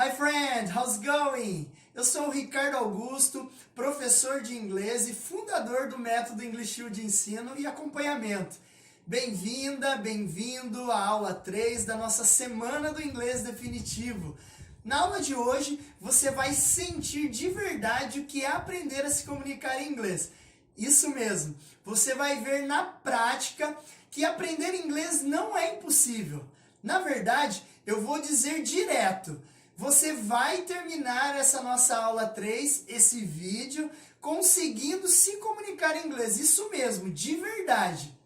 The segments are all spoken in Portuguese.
Hi friend, how's it going? Eu sou o Ricardo Augusto, professor de inglês e fundador do método English U de ensino e acompanhamento. Bem-vinda, bem-vindo à aula 3 da nossa Semana do Inglês Definitivo. Na aula de hoje, você vai sentir de verdade o que é aprender a se comunicar em inglês. Isso mesmo, você vai ver na prática que aprender inglês não é impossível. Na verdade, eu vou dizer direto, você vai terminar essa nossa aula 3, esse vídeo, conseguindo se comunicar em inglês. Isso mesmo, de verdade.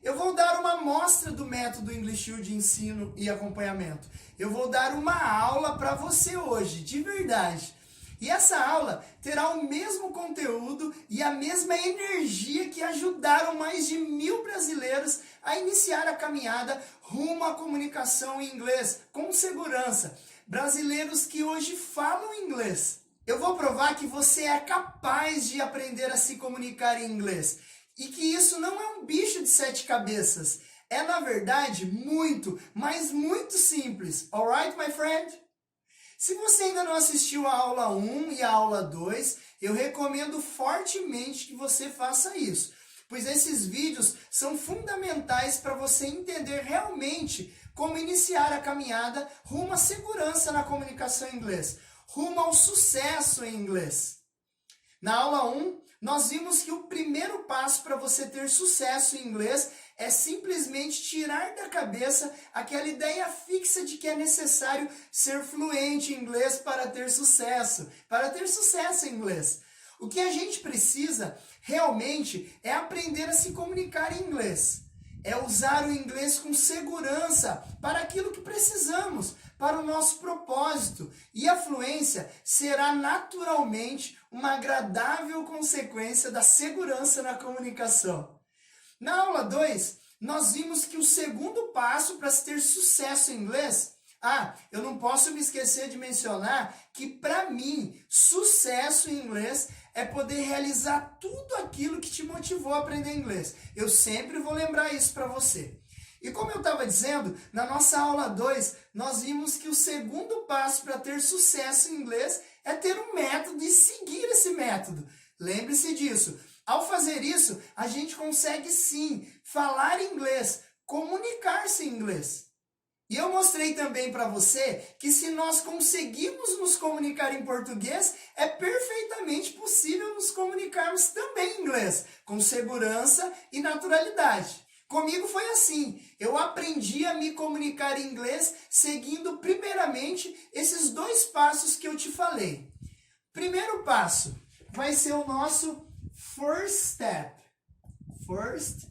Eu vou dar uma amostra do método English U de ensino e acompanhamento. Eu vou dar uma aula para você hoje, de verdade. E essa aula terá o mesmo conteúdo e a mesma energia que ajudaram mais de 1000 brasileiros a iniciar a caminhada rumo à comunicação em inglês, com segurança. Brasileiros que hoje falam inglês. Eu vou provar que você é capaz de aprender a se comunicar em inglês. E que isso não é um bicho de 7 cabeças. É, na verdade, muito, mas muito simples. Alright, my friend? Se você ainda não assistiu a aula 1 e a aula 2, eu recomendo fortemente que você faça isso, pois esses vídeos são fundamentais para você entender realmente como iniciar a caminhada rumo à segurança na comunicação em inglês, rumo ao sucesso em inglês. Na aula 1, nós vimos que o primeiro passo para você ter sucesso em inglês é simplesmente tirar da cabeça aquela ideia fixa de que é necessário ser fluente em inglês para ter sucesso em inglês. O que a gente precisa realmente é aprender a se comunicar em inglês. É usar o inglês com segurança para aquilo que precisamos, para o nosso propósito. E a fluência será naturalmente uma agradável consequência da segurança na comunicação. Na aula 2, nós vimos que o segundo passo para se ter sucesso em inglês... eu não posso me esquecer de mencionar que, para mim, sucesso em inglês é poder realizar tudo aquilo que te motivou a aprender inglês. Eu sempre vou lembrar isso para você. E como eu estava dizendo, na nossa aula 2, nós vimos que o segundo passo para ter sucesso em inglês é ter um método e seguir esse método. Lembre-se disso. Ao fazer isso, a gente consegue sim falar inglês, comunicar-se em inglês. E eu mostrei também para você que se nós conseguimos nos comunicar em português, é perfeitamente possível nos comunicarmos também em inglês, com segurança e naturalidade. Comigo foi assim, eu aprendi a me comunicar em inglês seguindo primeiramente esses 2 passos que eu te falei. Primeiro passo vai ser o nosso first step. First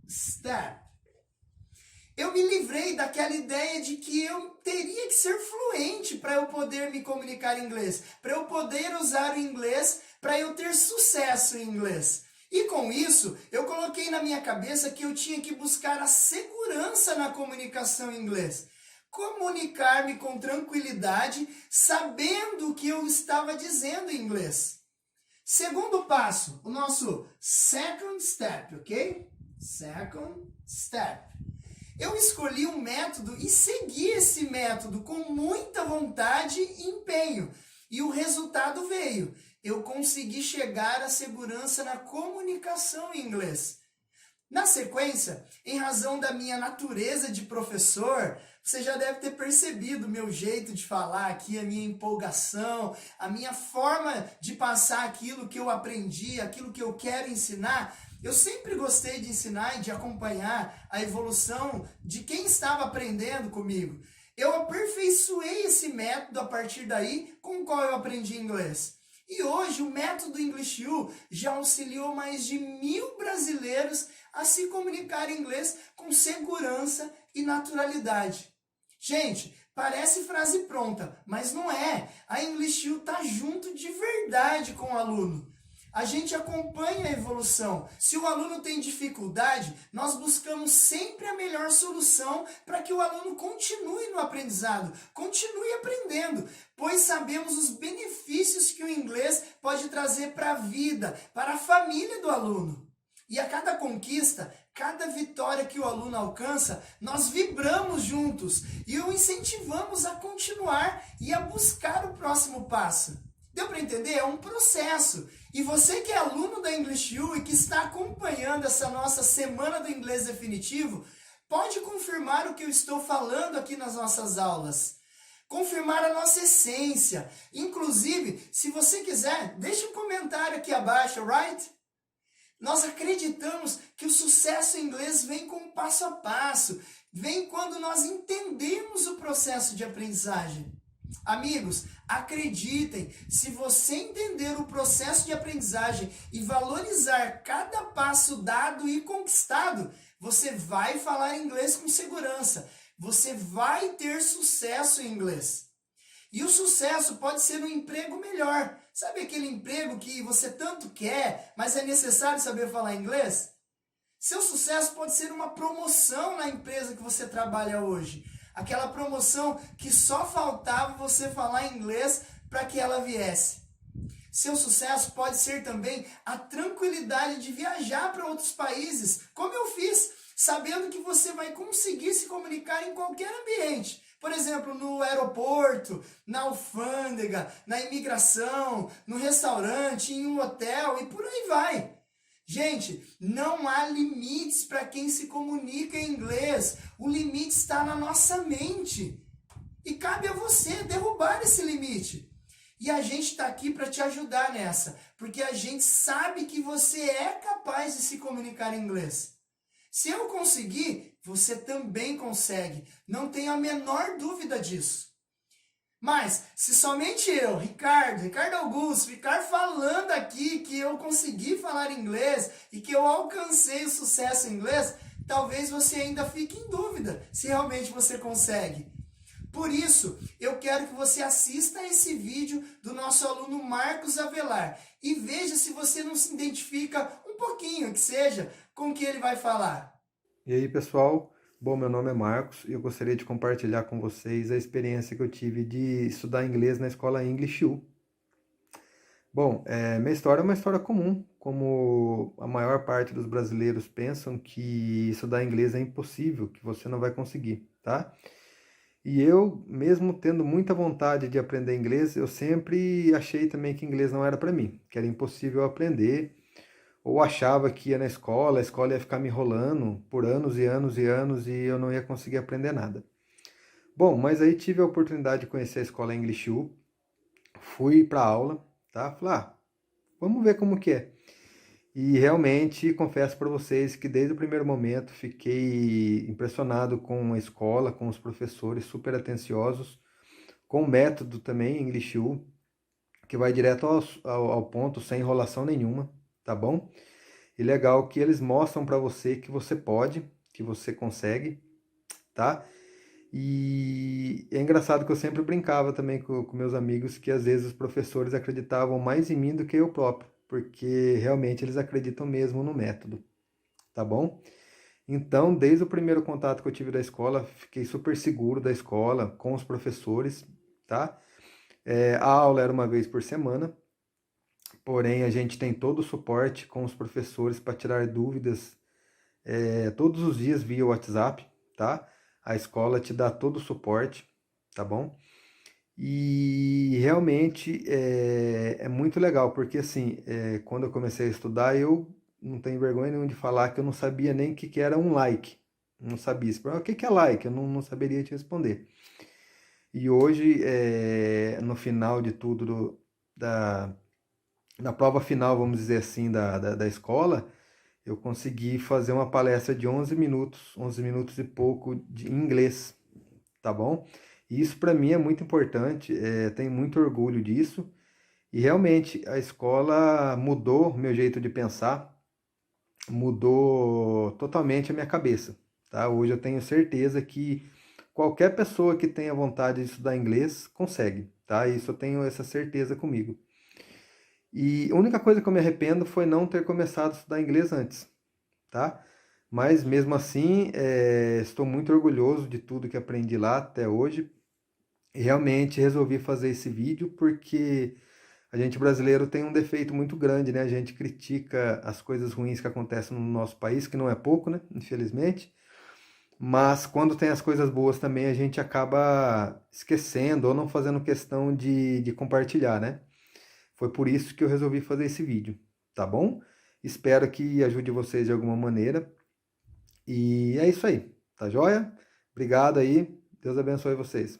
step. Eu me livrei daquela ideia de que eu teria que ser fluente para eu poder me comunicar em inglês, para eu poder usar o inglês, para eu ter sucesso em inglês. E com isso, eu coloquei na minha cabeça que eu tinha que buscar a segurança na comunicação em inglês. Comunicar-me com tranquilidade, sabendo o que eu estava dizendo em inglês. Segundo passo, o nosso second step, ok? Second step. Eu escolhi um método e segui esse método com muita vontade e empenho. E o resultado veio. Eu consegui chegar à segurança na comunicação em inglês. Na sequência, em razão da minha natureza de professor, você já deve ter percebido o meu jeito de falar aqui, a minha empolgação, a minha forma de passar aquilo que eu aprendi, aquilo que eu quero ensinar. Eu sempre gostei de ensinar e de acompanhar a evolução de quem estava aprendendo comigo. Eu aperfeiçoei esse método a partir daí com o qual eu aprendi inglês. E hoje o método English U já auxiliou mais de 1000 brasileiros a se comunicar em inglês com segurança e naturalidade. Gente, parece frase pronta, mas não é. A English U está junto de verdade com o aluno. A gente acompanha a evolução. Se o aluno tem dificuldade, nós buscamos sempre a melhor solução para que o aluno continue no aprendizado, continue aprendendo, pois sabemos os benefícios que o inglês pode trazer para a vida, para a família do aluno. E a cada conquista, cada vitória que o aluno alcança, nós vibramos juntos e o incentivamos a continuar e a buscar o próximo passo. Deu para entender? É um processo. E você que é aluno da English U e que está acompanhando essa nossa Semana do Inglês Definitivo, pode confirmar o que eu estou falando aqui nas nossas aulas. Confirmar a nossa essência. Inclusive, se você quiser, deixe um comentário aqui abaixo, right? Nós acreditamos que o sucesso em inglês vem com o passo a passo, vem quando nós entendemos o processo de aprendizagem. Amigos, acreditem, se você entender o processo de aprendizagem e valorizar cada passo dado e conquistado, você vai falar inglês com segurança, você vai ter sucesso em inglês. E o sucesso pode ser um emprego melhor. Sabe aquele emprego que você tanto quer, mas é necessário saber falar inglês? Seu sucesso pode ser uma promoção na empresa que você trabalha hoje. Aquela promoção que só faltava você falar inglês para que ela viesse. Seu sucesso pode ser também a tranquilidade de viajar para outros países, como eu fiz, sabendo que você vai conseguir se comunicar em qualquer ambiente. Por exemplo, no aeroporto, na alfândega, na imigração, no restaurante, em um hotel e por aí vai. Gente, não há limites para quem se comunica em inglês. O limite está na nossa mente. E cabe a você derrubar esse limite. E a gente está aqui para te ajudar nessa, porque a gente sabe que você é capaz de se comunicar em inglês. Se eu conseguir, você também consegue. Não tenho a menor dúvida disso. Mas, se somente eu, Ricardo Augusto, ficar falando aqui que eu consegui falar inglês e que eu alcancei o sucesso em inglês, talvez você ainda fique em dúvida se realmente você consegue. Por isso, eu quero que você assista a esse vídeo do nosso aluno Marcos Avelar e veja se você não se identifica um pouquinho, que seja, com o que ele vai falar. E aí, pessoal? Bom, meu nome é Marcos e eu gostaria de compartilhar com vocês a experiência que eu tive de estudar inglês na escola English U. Bom, minha história é uma história comum, como a maior parte dos brasileiros pensam que estudar inglês é impossível, que você não vai conseguir, tá? E eu, mesmo tendo muita vontade de aprender inglês, eu sempre achei também que inglês não era para mim, que era impossível aprender, ou achava que ia na escola, a escola ia ficar me enrolando por anos e anos e anos e eu não ia conseguir aprender nada. Bom, mas aí tive a oportunidade de conhecer a escola English U, fui para aula, tá? Falei, vamos ver como que é. E realmente confesso para vocês que desde o primeiro momento fiquei impressionado com a escola, com os professores super atenciosos, com o método também English U, que vai direto ao ponto, sem enrolação nenhuma, tá bom? E legal que eles mostram para você que você pode, que você consegue, tá? E é engraçado que eu sempre brincava também com meus amigos que às vezes os professores acreditavam mais em mim do que eu próprio, porque realmente eles acreditam mesmo no método, tá bom? Então, desde o primeiro contato que eu tive da escola, fiquei super seguro da escola, com os professores, tá? A aula era uma vez por semana, porém a gente tem todo o suporte com os professores para tirar dúvidas todos os dias via WhatsApp, tá? A escola te dá todo o suporte, tá bom? E realmente é muito legal, porque assim, quando eu comecei a estudar, eu não tenho vergonha nenhuma de falar que eu não sabia nem o que era um like. Não sabia. O que é like? Eu não saberia te responder. E hoje, no final de tudo, na prova final, vamos dizer assim, da escola, eu consegui fazer uma palestra de 11 minutos e pouco em inglês, tá bom? E isso para mim é muito importante, tenho muito orgulho disso. E realmente a escola mudou meu jeito de pensar, mudou totalmente a minha cabeça, tá? Hoje eu tenho certeza que qualquer pessoa que tenha vontade de estudar inglês consegue, tá? Isso eu tenho essa certeza comigo. E a única coisa que eu me arrependo foi não ter começado a estudar inglês antes, tá? Mas mesmo assim, estou muito orgulhoso de tudo que aprendi lá até hoje. E realmente resolvi fazer esse vídeo porque A gente brasileiro tem um defeito muito grande, né? A gente critica as coisas ruins que acontecem no nosso país, que não é pouco, né? Infelizmente. Mas quando tem as coisas boas também, a gente acaba esquecendo ou não fazendo questão de compartilhar, né? Foi por isso que eu resolvi fazer esse vídeo, tá bom? Espero que ajude vocês de alguma maneira. E é isso aí, tá joia? Obrigado aí, Deus abençoe vocês.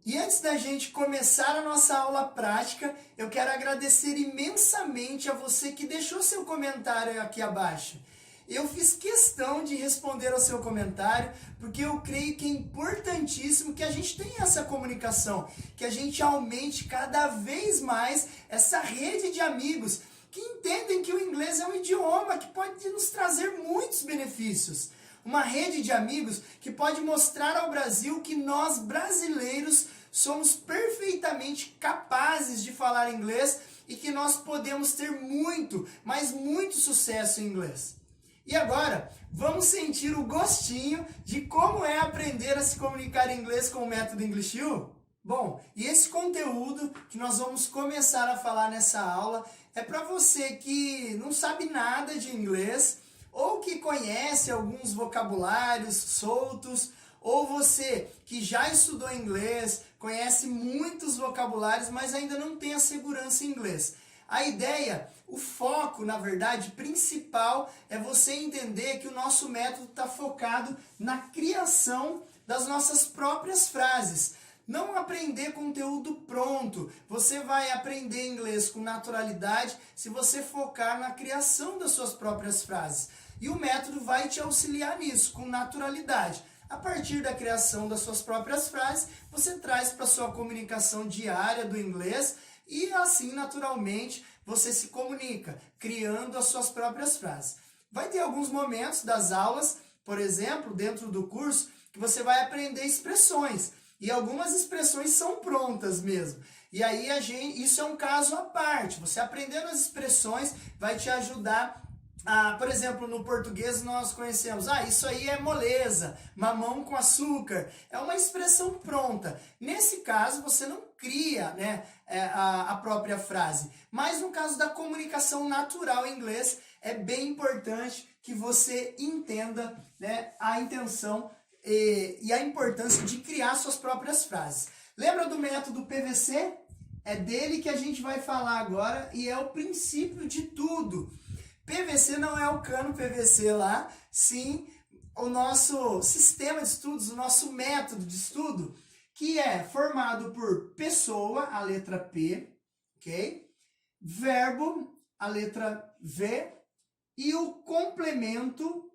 E antes da gente começar a nossa aula prática, eu quero agradecer imensamente a você que deixou seu comentário aqui abaixo. Eu fiz questão de responder ao seu comentário, porque eu creio que é importantíssimo que a gente tenha essa comunicação, que a gente aumente cada vez mais essa rede de amigos que entendem que o inglês é um idioma que pode nos trazer muitos benefícios. Uma rede de amigos que pode mostrar ao Brasil que nós brasileiros somos perfeitamente capazes de falar inglês e que nós podemos ter muito, mas muito sucesso em inglês. E agora, vamos sentir o gostinho de como é aprender a se comunicar em inglês com o método English U? Bom, e esse conteúdo que nós vamos começar a falar nessa aula é para você que não sabe nada de inglês, ou que conhece alguns vocabulários soltos, ou você que já estudou inglês, conhece muitos vocabulários, mas ainda não tem a segurança em inglês. A ideia, o foco, na verdade, principal é você entender que o nosso método está focado na criação das nossas próprias frases. Não aprender conteúdo pronto. Você vai aprender inglês com naturalidade se você focar na criação das suas próprias frases. E o método vai te auxiliar nisso, com naturalidade. A partir da criação das suas próprias frases, você traz para a sua comunicação diária do inglês e assim, naturalmente, você se comunica, criando as suas próprias frases. Vai ter alguns momentos das aulas, por exemplo, dentro do curso, que você vai aprender expressões. E algumas expressões são prontas mesmo. E aí, isso é um caso à parte. Você aprendendo as expressões vai te ajudar. Por exemplo, no português nós conhecemos, isso aí é moleza, mamão com açúcar. É uma expressão pronta. Nesse caso, você não cria, né, a própria frase. Mas no caso da comunicação natural em inglês, é bem importante que você entenda, né, a intenção e a importância de criar suas próprias frases. Lembra do método PVC? É dele que a gente vai falar agora e é o princípio de tudo. PVC não é o cano PVC lá, sim o nosso sistema de estudos, o nosso método de estudo, que é formado por pessoa, a letra P, ok? Verbo, a letra V, e o complemento,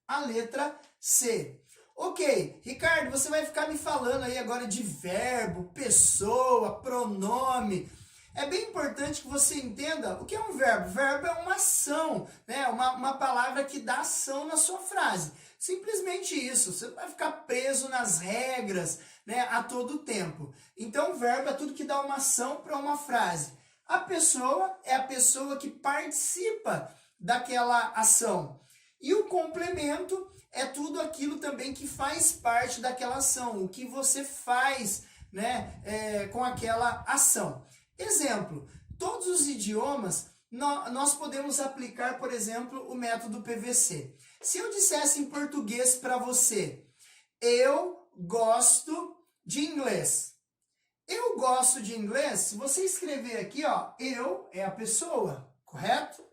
a letra C. Ok, Ricardo, você vai ficar me falando aí agora de verbo, pessoa, pronome. É bem importante que você entenda o que é um verbo. Verbo é uma ação, né? Uma palavra que dá ação na sua frase. Simplesmente isso. Você não vai ficar preso nas regras, né, a todo tempo. Então, verbo é tudo que dá uma ação para uma frase. A pessoa é a pessoa que participa daquela ação. E o complemento é tudo aquilo também que faz parte daquela ação. O que você faz, né, com aquela ação. Exemplo, todos os idiomas nós podemos aplicar, por exemplo, o método PVC. Se eu dissesse em português para você, eu gosto de inglês. Eu gosto de inglês, se você escrever aqui, ó, eu é a pessoa, correto?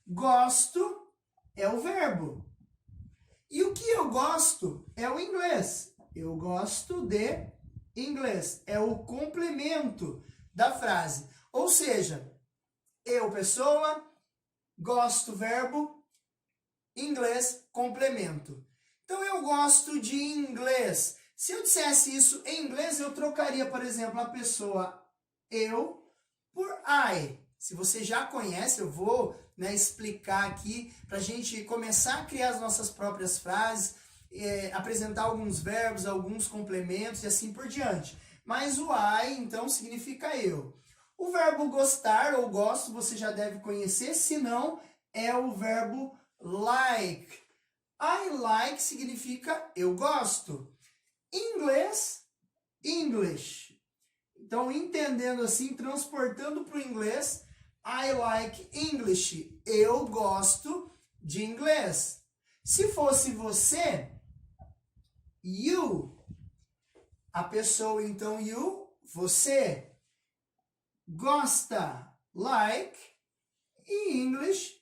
Gosto é o verbo. E o que eu gosto é o inglês. Eu gosto de inglês. É o complemento da frase. Ou seja, eu, pessoa, gosto, verbo, inglês, complemento. Então, eu gosto de inglês. Se eu dissesse isso em inglês, eu trocaria, por exemplo, a pessoa eu por I. Se você já conhece, eu vou, né, explicar aqui para a gente começar a criar as nossas próprias frases, apresentar alguns verbos, alguns complementos e assim por diante. Mas o I, então, significa eu. O verbo gostar ou gosto você já deve conhecer, se não, é o verbo like. I like significa eu gosto. Inglês, English. Então, entendendo assim, transportando para o inglês, I like English. Eu gosto de inglês. Se fosse você, you. A pessoa, então, you, você. Gosta, like, e English,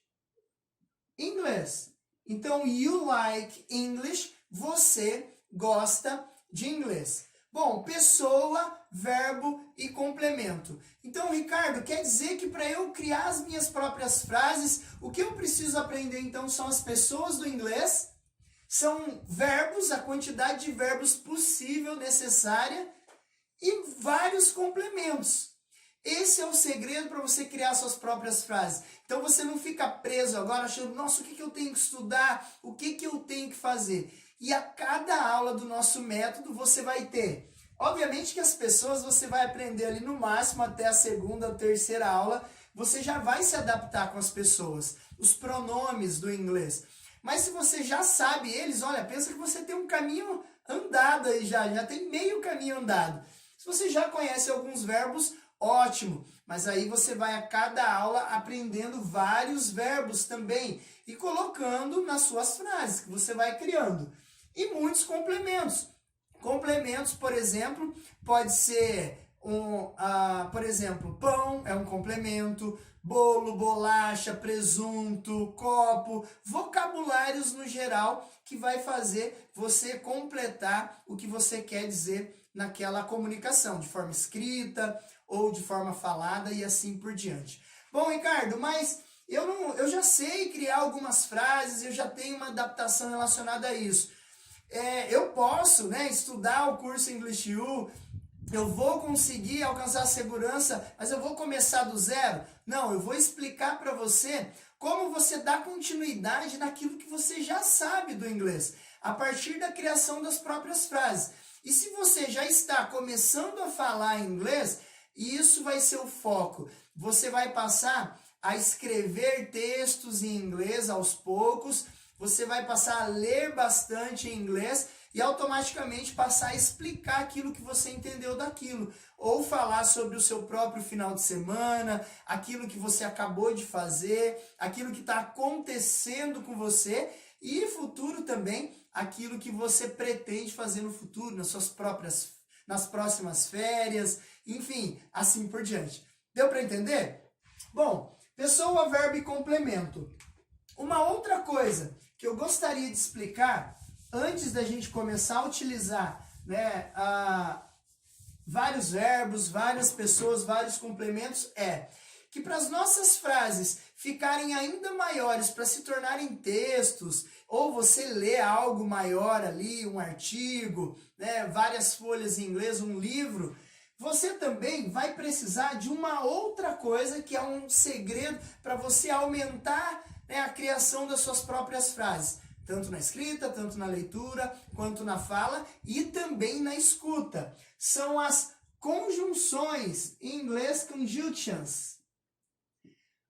inglês. Então, you like English, você gosta de inglês. Bom, pessoa, verbo e complemento. Então, Ricardo, quer dizer que para eu criar as minhas próprias frases, o que eu preciso aprender então são as pessoas do inglês, são verbos, a quantidade de verbos possível, necessária, e vários complementos. Esse é o segredo para você criar suas próprias frases. Então você não fica preso agora achando, nossa, o que eu tenho que estudar? O que eu tenho que fazer? E a cada aula do nosso método você vai ter. Obviamente que as pessoas você vai aprender ali no máximo até a segunda ou terceira aula. Você já vai se adaptar com as pessoas. Os pronomes do inglês. Mas se você já sabe eles, olha, pensa que você tem um caminho andado aí já tem meio caminho andado. Se você já conhece alguns verbos, ótimo, mas aí você vai a cada aula aprendendo vários verbos também e colocando nas suas frases que você vai criando. E muitos complementos. Complementos, por exemplo, pode ser, por exemplo, pão é um complemento, bolo, bolacha, presunto, copo, vocabulários no geral que vai fazer você completar o que você quer dizer naquela comunicação, de forma escrita ou de forma falada e assim por diante. Bom, Ricardo, mas eu já sei criar algumas frases, eu já tenho uma adaptação relacionada a isso. Eu posso, estudar o curso English U, eu vou conseguir alcançar a segurança, mas eu vou começar do zero? Não, eu vou explicar para você como você dá continuidade naquilo que você já sabe do inglês, a partir da criação das próprias frases. E se você já está começando a falar inglês, isso vai ser o foco. Você vai passar a escrever textos em inglês aos poucos, você vai passar a ler bastante em inglês e automaticamente passar a explicar aquilo que você entendeu daquilo. Ou falar sobre o seu próprio final de semana, aquilo que você acabou de fazer, aquilo que está acontecendo com você e futuro também, aquilo que você pretende fazer no futuro, nas próximas férias, enfim, assim por diante. Deu para entender? Bom, pessoa, verbo e complemento. Uma outra coisa que eu gostaria de explicar antes da gente começar a utilizar vários verbos, várias pessoas, vários complementos, é que para as nossas frases ficarem ainda maiores, para se tornarem textos, ou você lê algo maior ali, um artigo, várias folhas em inglês, um livro, você também vai precisar de uma outra coisa que é um segredo para você aumentar a criação das suas próprias frases. Tanto na escrita, tanto na leitura, quanto na fala e também na escuta. São as conjunções, em inglês, conjunctions.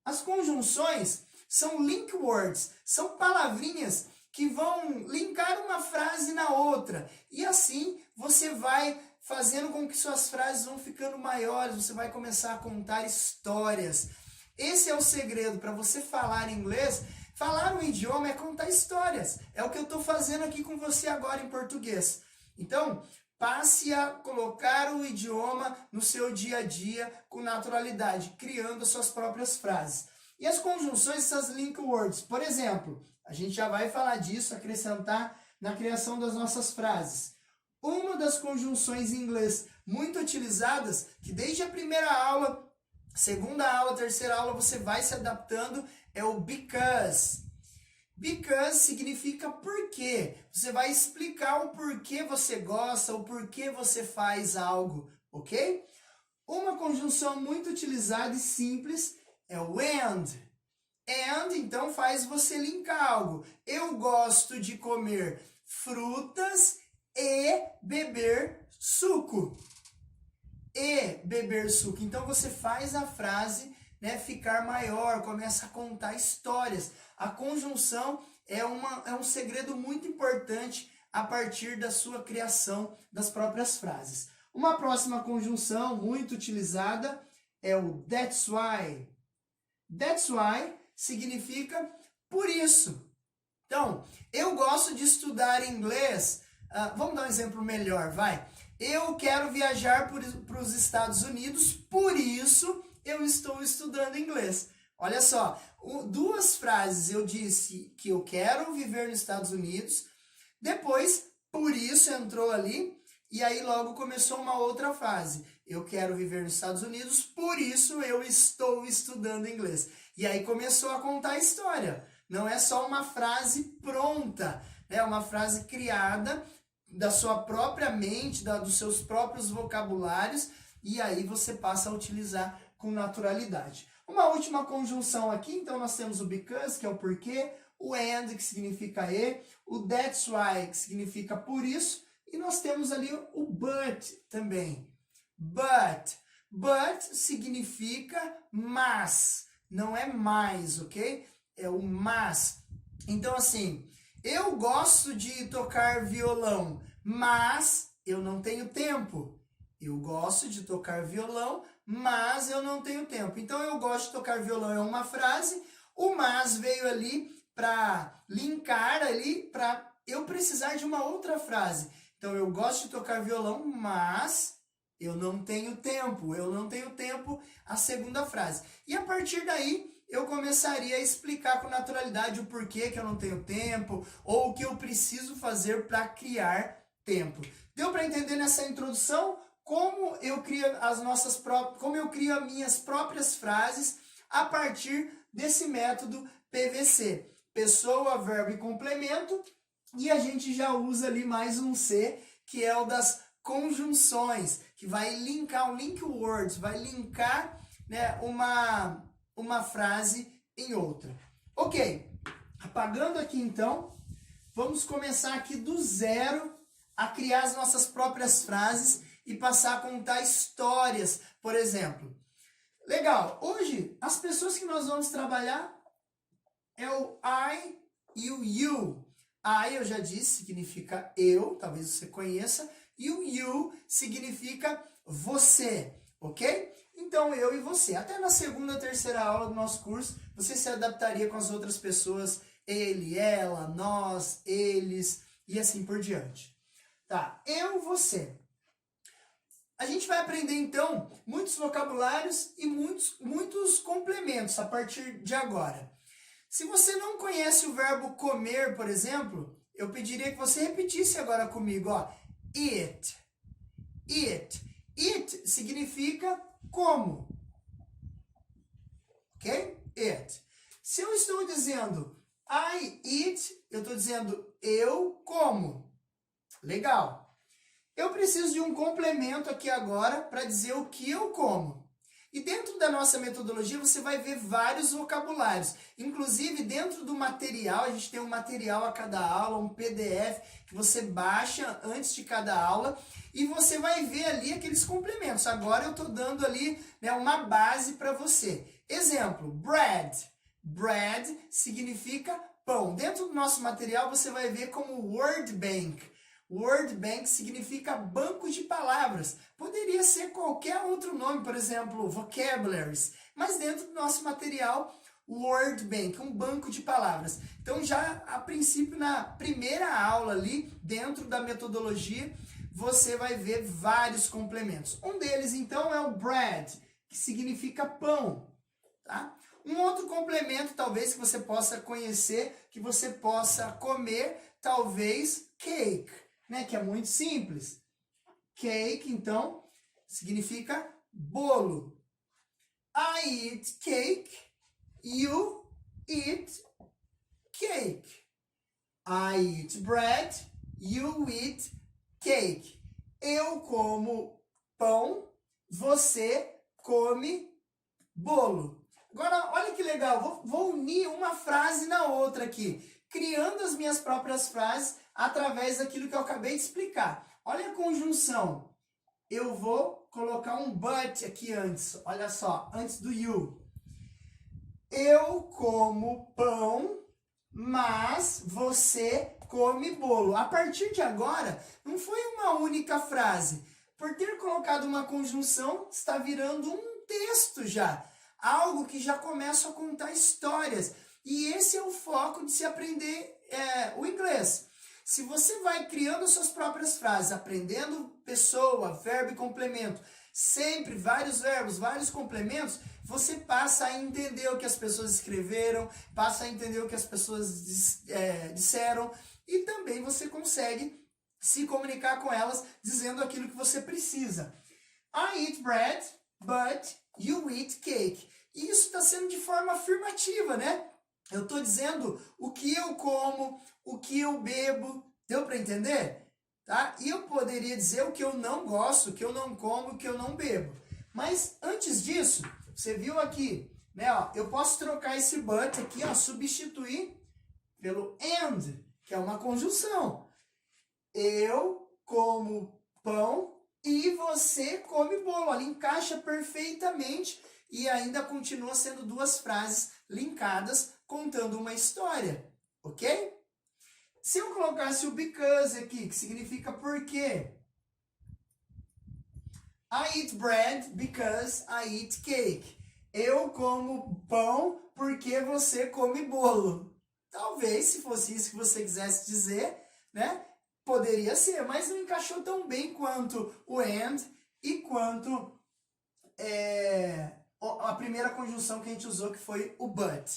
As conjunções são link words, são palavrinhas que vão linkar uma frase na outra. E assim você vai fazendo com que suas frases vão ficando maiores, você vai começar a contar histórias. Esse é o segredo para você falar inglês. Falar um idioma é contar histórias. É o que eu estou fazendo aqui com você agora em português. Então, passe a colocar o idioma no seu dia a dia com naturalidade, criando as suas próprias frases. E as conjunções, essas link words. Por exemplo, a gente já vai falar disso, acrescentar na criação das nossas frases. Uma das conjunções em inglês muito utilizadas, que desde a primeira aula, segunda aula, terceira aula, você vai se adaptando, é o because. Because significa porquê. Você vai explicar o porquê você gosta, o porquê você faz algo, ok? Uma conjunção muito utilizada e simples é o and. And, então, faz você linkar algo. Eu gosto de comer frutas e beber suco. E beber suco. Então, você faz a frase ficar maior, começa a contar histórias. A conjunção é um segredo muito importante a partir da sua criação das próprias frases. Uma próxima conjunção muito utilizada é o that's why. That's why significa por isso. Então, eu gosto de estudar inglês. Vamos dar um exemplo melhor, vai. Eu quero viajar para os Estados Unidos, por isso eu estou estudando inglês. Olha só, duas frases. Eu disse que eu quero viver nos Estados Unidos, depois, por isso entrou ali, e aí logo começou uma outra frase. Eu quero viver nos Estados Unidos, por isso eu estou estudando inglês. E aí começou a contar a história. Não é só uma frase pronta, é uma frase criada da sua própria mente, dos seus próprios vocabulários, e aí você passa a utilizar com naturalidade. Uma última conjunção aqui, então nós temos o because, que é o porquê, o and, que significa e, o that's why, que significa por isso, e nós temos ali o but também. But significa mas, não é mais, ok? É o mas. Então, assim, eu gosto de tocar violão, mas eu não tenho tempo. Eu gosto de tocar violão, mas eu não tenho tempo. Então, eu gosto de tocar violão é uma frase, o mas veio ali para linkar ali, para eu precisar de uma outra frase. Então, eu gosto de tocar violão, mas eu não tenho tempo. Eu não tenho tempo, a segunda frase. E a partir daí, eu começaria a explicar com naturalidade o porquê que eu não tenho tempo ou o que eu preciso fazer para criar tempo. Deu para entender nessa introdução como eu crio como eu crio as minhas próprias frases a partir desse método PVC. Pessoa, verbo e complemento. E a gente já usa ali mais um C, que é o das conjunções, que vai linkar, um link words, vai linkar, né, uma frase em outra. Ok, apagando aqui então, vamos começar aqui do zero a criar as nossas próprias frases e passar a contar histórias, por exemplo. Legal, hoje as pessoas que nós vamos trabalhar é o I e o you. I, eu já disse, significa eu, talvez você conheça, e o you significa você, ok? Então, eu e você. Até na segunda, terceira aula do nosso curso, você se adaptaria com as outras pessoas, ele, ela, nós, eles, e assim por diante. Tá, eu, você. A gente vai aprender, então, muitos vocabulários e muitos complementos a partir de agora. Se você não conhece o verbo comer, por exemplo, eu pediria que você repetisse agora comigo, ó. Eat. Eat. Eat significa como. Ok? Eat. Se eu estou dizendo I eat, eu estou dizendo eu como. Legal. Eu preciso de um complemento aqui agora para dizer o que eu como. E dentro da nossa metodologia você vai ver vários vocabulários. Inclusive dentro do material, a gente tem um material a cada aula, um PDF que você baixa antes de cada aula e você vai ver ali aqueles complementos. Agora eu estou dando ali, né, uma base para você. Exemplo, bread. Bread significa pão. Dentro do nosso material você vai ver como word bank. Word bank significa banco de palavras. Poderia ser qualquer outro nome, por exemplo, vocabularies. Mas dentro do nosso material, word bank, um banco de palavras. Então já a princípio na primeira aula ali, dentro da metodologia, você vai ver vários complementos. Um deles então é o bread, que significa pão, tá? Um outro complemento talvez que você possa conhecer, que você possa comer, talvez cake, né, que é muito simples. Cake, então, significa bolo. I eat cake, you eat cake. I eat bread, you eat cake. Eu como pão, você come bolo. Agora, olha que legal, vou unir uma frase na outra aqui, criando as minhas próprias frases através daquilo que eu acabei de explicar. Olha a conjunção. Eu vou colocar um but aqui antes. Olha só, antes do you. Eu como pão, mas você come bolo. A partir de agora, não foi uma única frase, Por ter colocado uma conjunção, está virando um texto já. Algo que já começa a contar histórias. E esse é o foco de se aprender o inglês. Se você vai criando suas próprias frases, aprendendo pessoa, verbo e complemento, sempre vários verbos, vários complementos, você passa a entender o que as pessoas escreveram, passa a entender o que as pessoas disseram, e também você consegue se comunicar com elas dizendo aquilo que você precisa. I eat bread, but you eat cake. E isso está sendo de forma afirmativa, né? Eu estou dizendo o que eu como, o que eu bebo. Deu para entender? Tá? E eu poderia dizer o que eu não gosto, o que eu não como, o que eu não bebo. Mas antes disso, você viu aqui, né? Ó, eu posso trocar esse but aqui, ó, substituir pelo and, que é uma conjunção. Eu como pão e você come bolo. Ela encaixa perfeitamente e ainda continua sendo duas frases linkadas, contando uma história, ok? Se eu colocasse o because aqui, que significa porque. I eat bread because I eat cake. Eu como pão porque você come bolo. Talvez, se fosse isso que você quisesse dizer, né? Poderia ser, mas não encaixou tão bem quanto o and e quanto a primeira conjunção que a gente usou, que foi o but.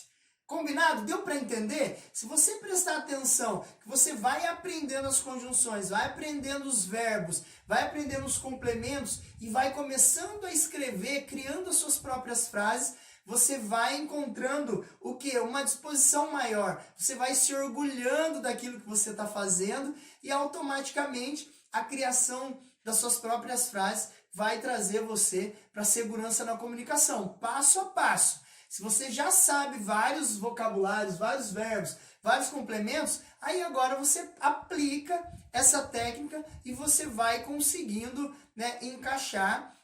Combinado? Deu para entender? Se você prestar atenção, que você vai aprendendo as conjunções, vai aprendendo os verbos, vai aprendendo os complementos e vai começando a escrever, criando as suas próprias frases, você vai encontrando o quê? Uma disposição maior. Você vai se orgulhando daquilo que você está fazendo e automaticamente a criação das suas próprias frases vai trazer você para a segurança na comunicação, passo a passo. Se você já sabe vários vocabulários, vários verbos, vários complementos, aí agora você aplica essa técnica e você vai conseguindo, né, encaixar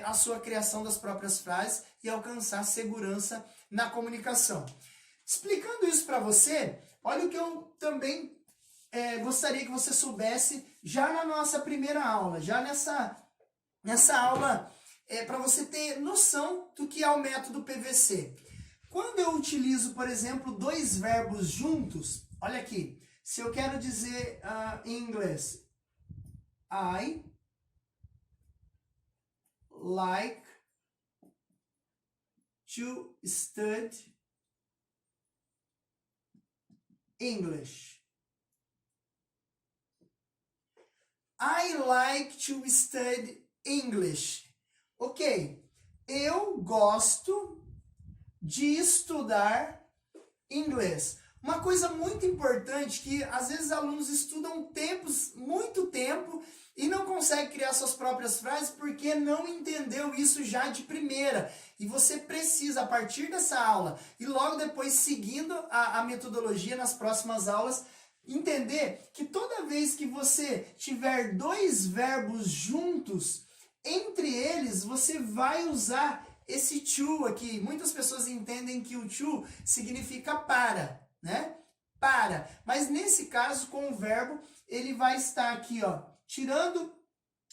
a sua criação das próprias frases e alcançar segurança na comunicação. Explicando isso para você, olha o que eu também gostaria que você soubesse já na nossa primeira aula, já nessa aula, para você ter noção do que é o método PVC. Quando eu utilizo, por exemplo, dois verbos juntos, olha aqui, se eu quero dizer em inglês, I like to study English. I like to study English. Ok, eu gosto de estudar inglês. Uma coisa muito importante que às vezes alunos estudam muito tempo e não conseguem criar suas próprias frases porque não entendeu isso já de primeira. E você precisa, a partir dessa aula e logo depois seguindo a metodologia nas próximas aulas, entender que toda vez que você tiver dois verbos juntos, entre eles você vai usar esse to aqui. Muitas pessoas entendem que o to significa para, né? Para. Mas nesse caso, com o verbo, ele vai estar aqui, ó, tirando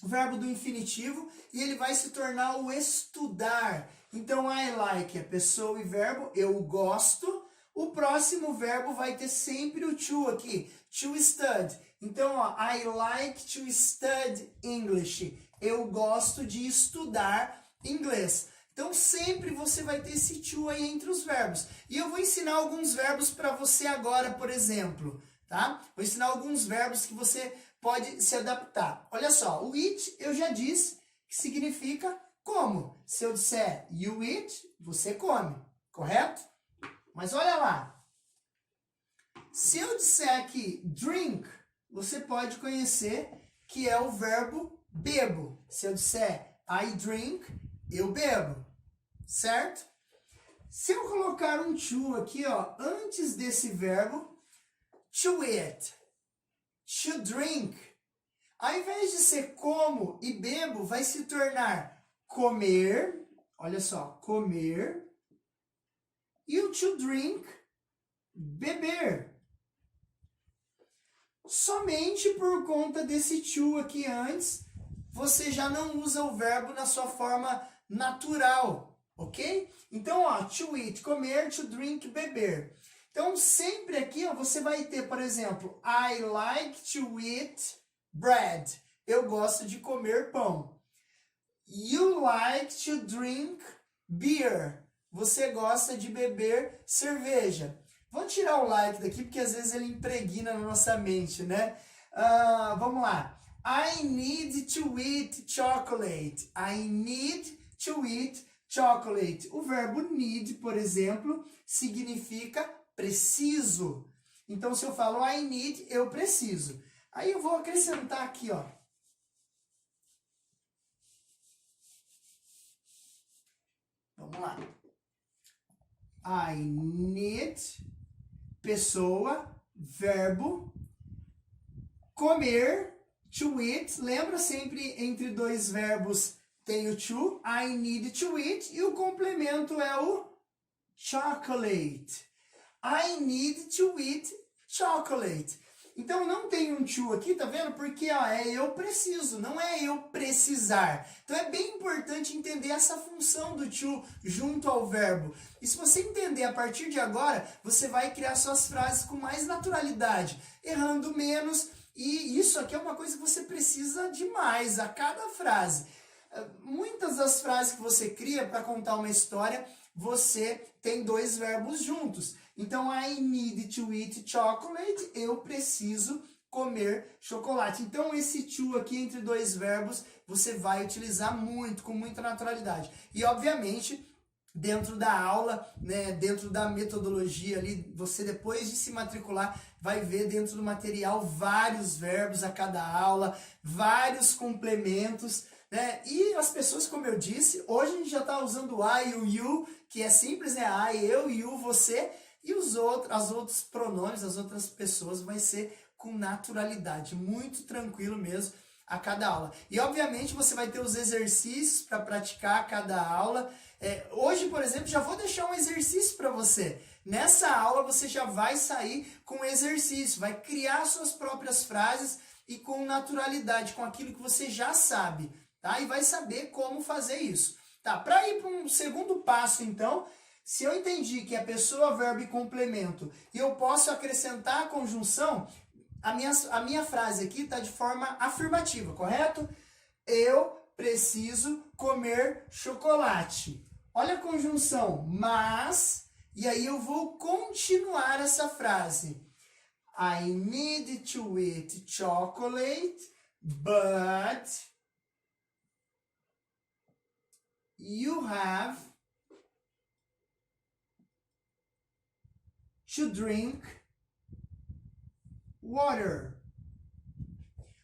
o verbo do infinitivo e ele vai se tornar o estudar. Então, I like é pessoa e verbo, eu gosto. O próximo verbo vai ter sempre o to aqui, to study. Então, ó, I like to study English. Eu gosto de estudar inglês. Então, sempre você vai ter esse to aí entre os verbos. E eu vou ensinar alguns verbos para você agora, por exemplo, tá? Vou ensinar alguns verbos que você pode se adaptar. Olha só, o eat eu já disse que significa como. Se eu disser you eat, você come, correto? Mas olha lá. Se eu disser aqui drink, você pode conhecer que é o verbo bebo. Se eu disser I drink, eu bebo, certo? Se eu colocar um to aqui, ó, antes desse verbo, to eat, to drink, ao invés de ser como e bebo, vai se tornar comer, olha só, comer, e o to drink, beber. Somente por conta desse to aqui antes, você já não usa o verbo na sua forma natural, ok? Então, ó, to eat, comer, to drink, beber. Então, sempre aqui, ó, você vai ter, por exemplo, I like to eat bread. Eu gosto de comer pão. You like to drink beer. Você gosta de beber cerveja. Vamos tirar o like daqui, porque às vezes ele impregna na nossa mente, né? Vamos lá. I need to eat chocolate. I need to eat chocolate. O verbo need, por exemplo, significa preciso. Então, se eu falo I need, eu preciso. Aí eu vou acrescentar aqui, ó. Vamos lá. I need, pessoa, verbo, comer, to eat. Lembra sempre entre dois verbos tem o to. I need to eat. E o complemento é o chocolate. I need to eat chocolate. Então não tem um to aqui, tá vendo? Porque ó, é eu preciso, não é eu precisar. Então é bem importante entender essa função do to junto ao verbo. E se você entender a partir de agora, você vai criar suas frases com mais naturalidade, errando menos. E isso aqui é uma coisa que você precisa demais a cada frase. Muitas das frases que você cria para contar uma história, você tem dois verbos juntos. Então, I need to eat chocolate, eu preciso comer chocolate. Então, esse to aqui entre dois verbos, você vai utilizar muito, com muita naturalidade. E, obviamente, dentro da aula, né, dentro da metodologia ali, você depois de se matricular, vai ver dentro do material vários verbos a cada aula, vários complementos, né? E as pessoas, como eu disse, hoje a gente já está usando o I e o you, que é simples, né? I, eu, you, você, e os outros pronomes, as outras pessoas, vai ser com naturalidade, muito tranquilo mesmo a cada aula. E obviamente você vai ter os exercícios para praticar a cada aula. Hoje, por exemplo, já vou deixar um exercício para você. Nessa aula você já vai sair com exercício, vai criar suas próprias frases e com naturalidade, com aquilo que você já sabe, tá? E vai saber como fazer isso. Tá, para ir para um segundo passo, então, se eu entendi que é pessoa, verbo e complemento, e eu posso acrescentar a conjunção, a minha frase aqui está de forma afirmativa, correto? Eu preciso comer chocolate. Olha a conjunção, mas, e aí eu vou continuar essa frase. I need to eat chocolate, but you have to drink water.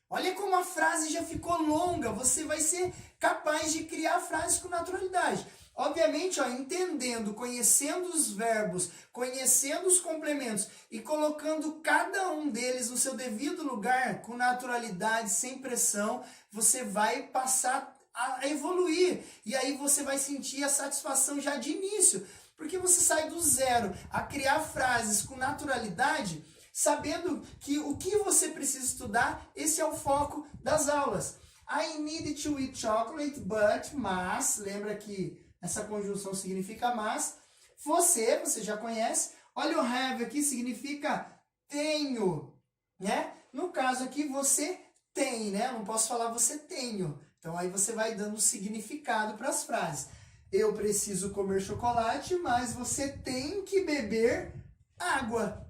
Olha como a frase já ficou longa, você vai ser capaz de criar frases com naturalidade. Obviamente, ó, entendendo, conhecendo os verbos, conhecendo os complementos e colocando cada um deles no seu devido lugar, com naturalidade, sem pressão, você vai passar a evoluir. E aí você vai sentir a satisfação já de início. Porque você sai do zero a criar frases com naturalidade, sabendo que o que você precisa estudar, esse é o foco das aulas. I need to eat chocolate, but, mas, lembra que essa conjunção significa mas. Você já conhece. Olha o have aqui, significa tenho, né? No caso aqui, você tem, né? Eu não posso falar você tenho. Então aí você vai dando significado para as frases. Eu preciso comer chocolate, mas você tem que beber água.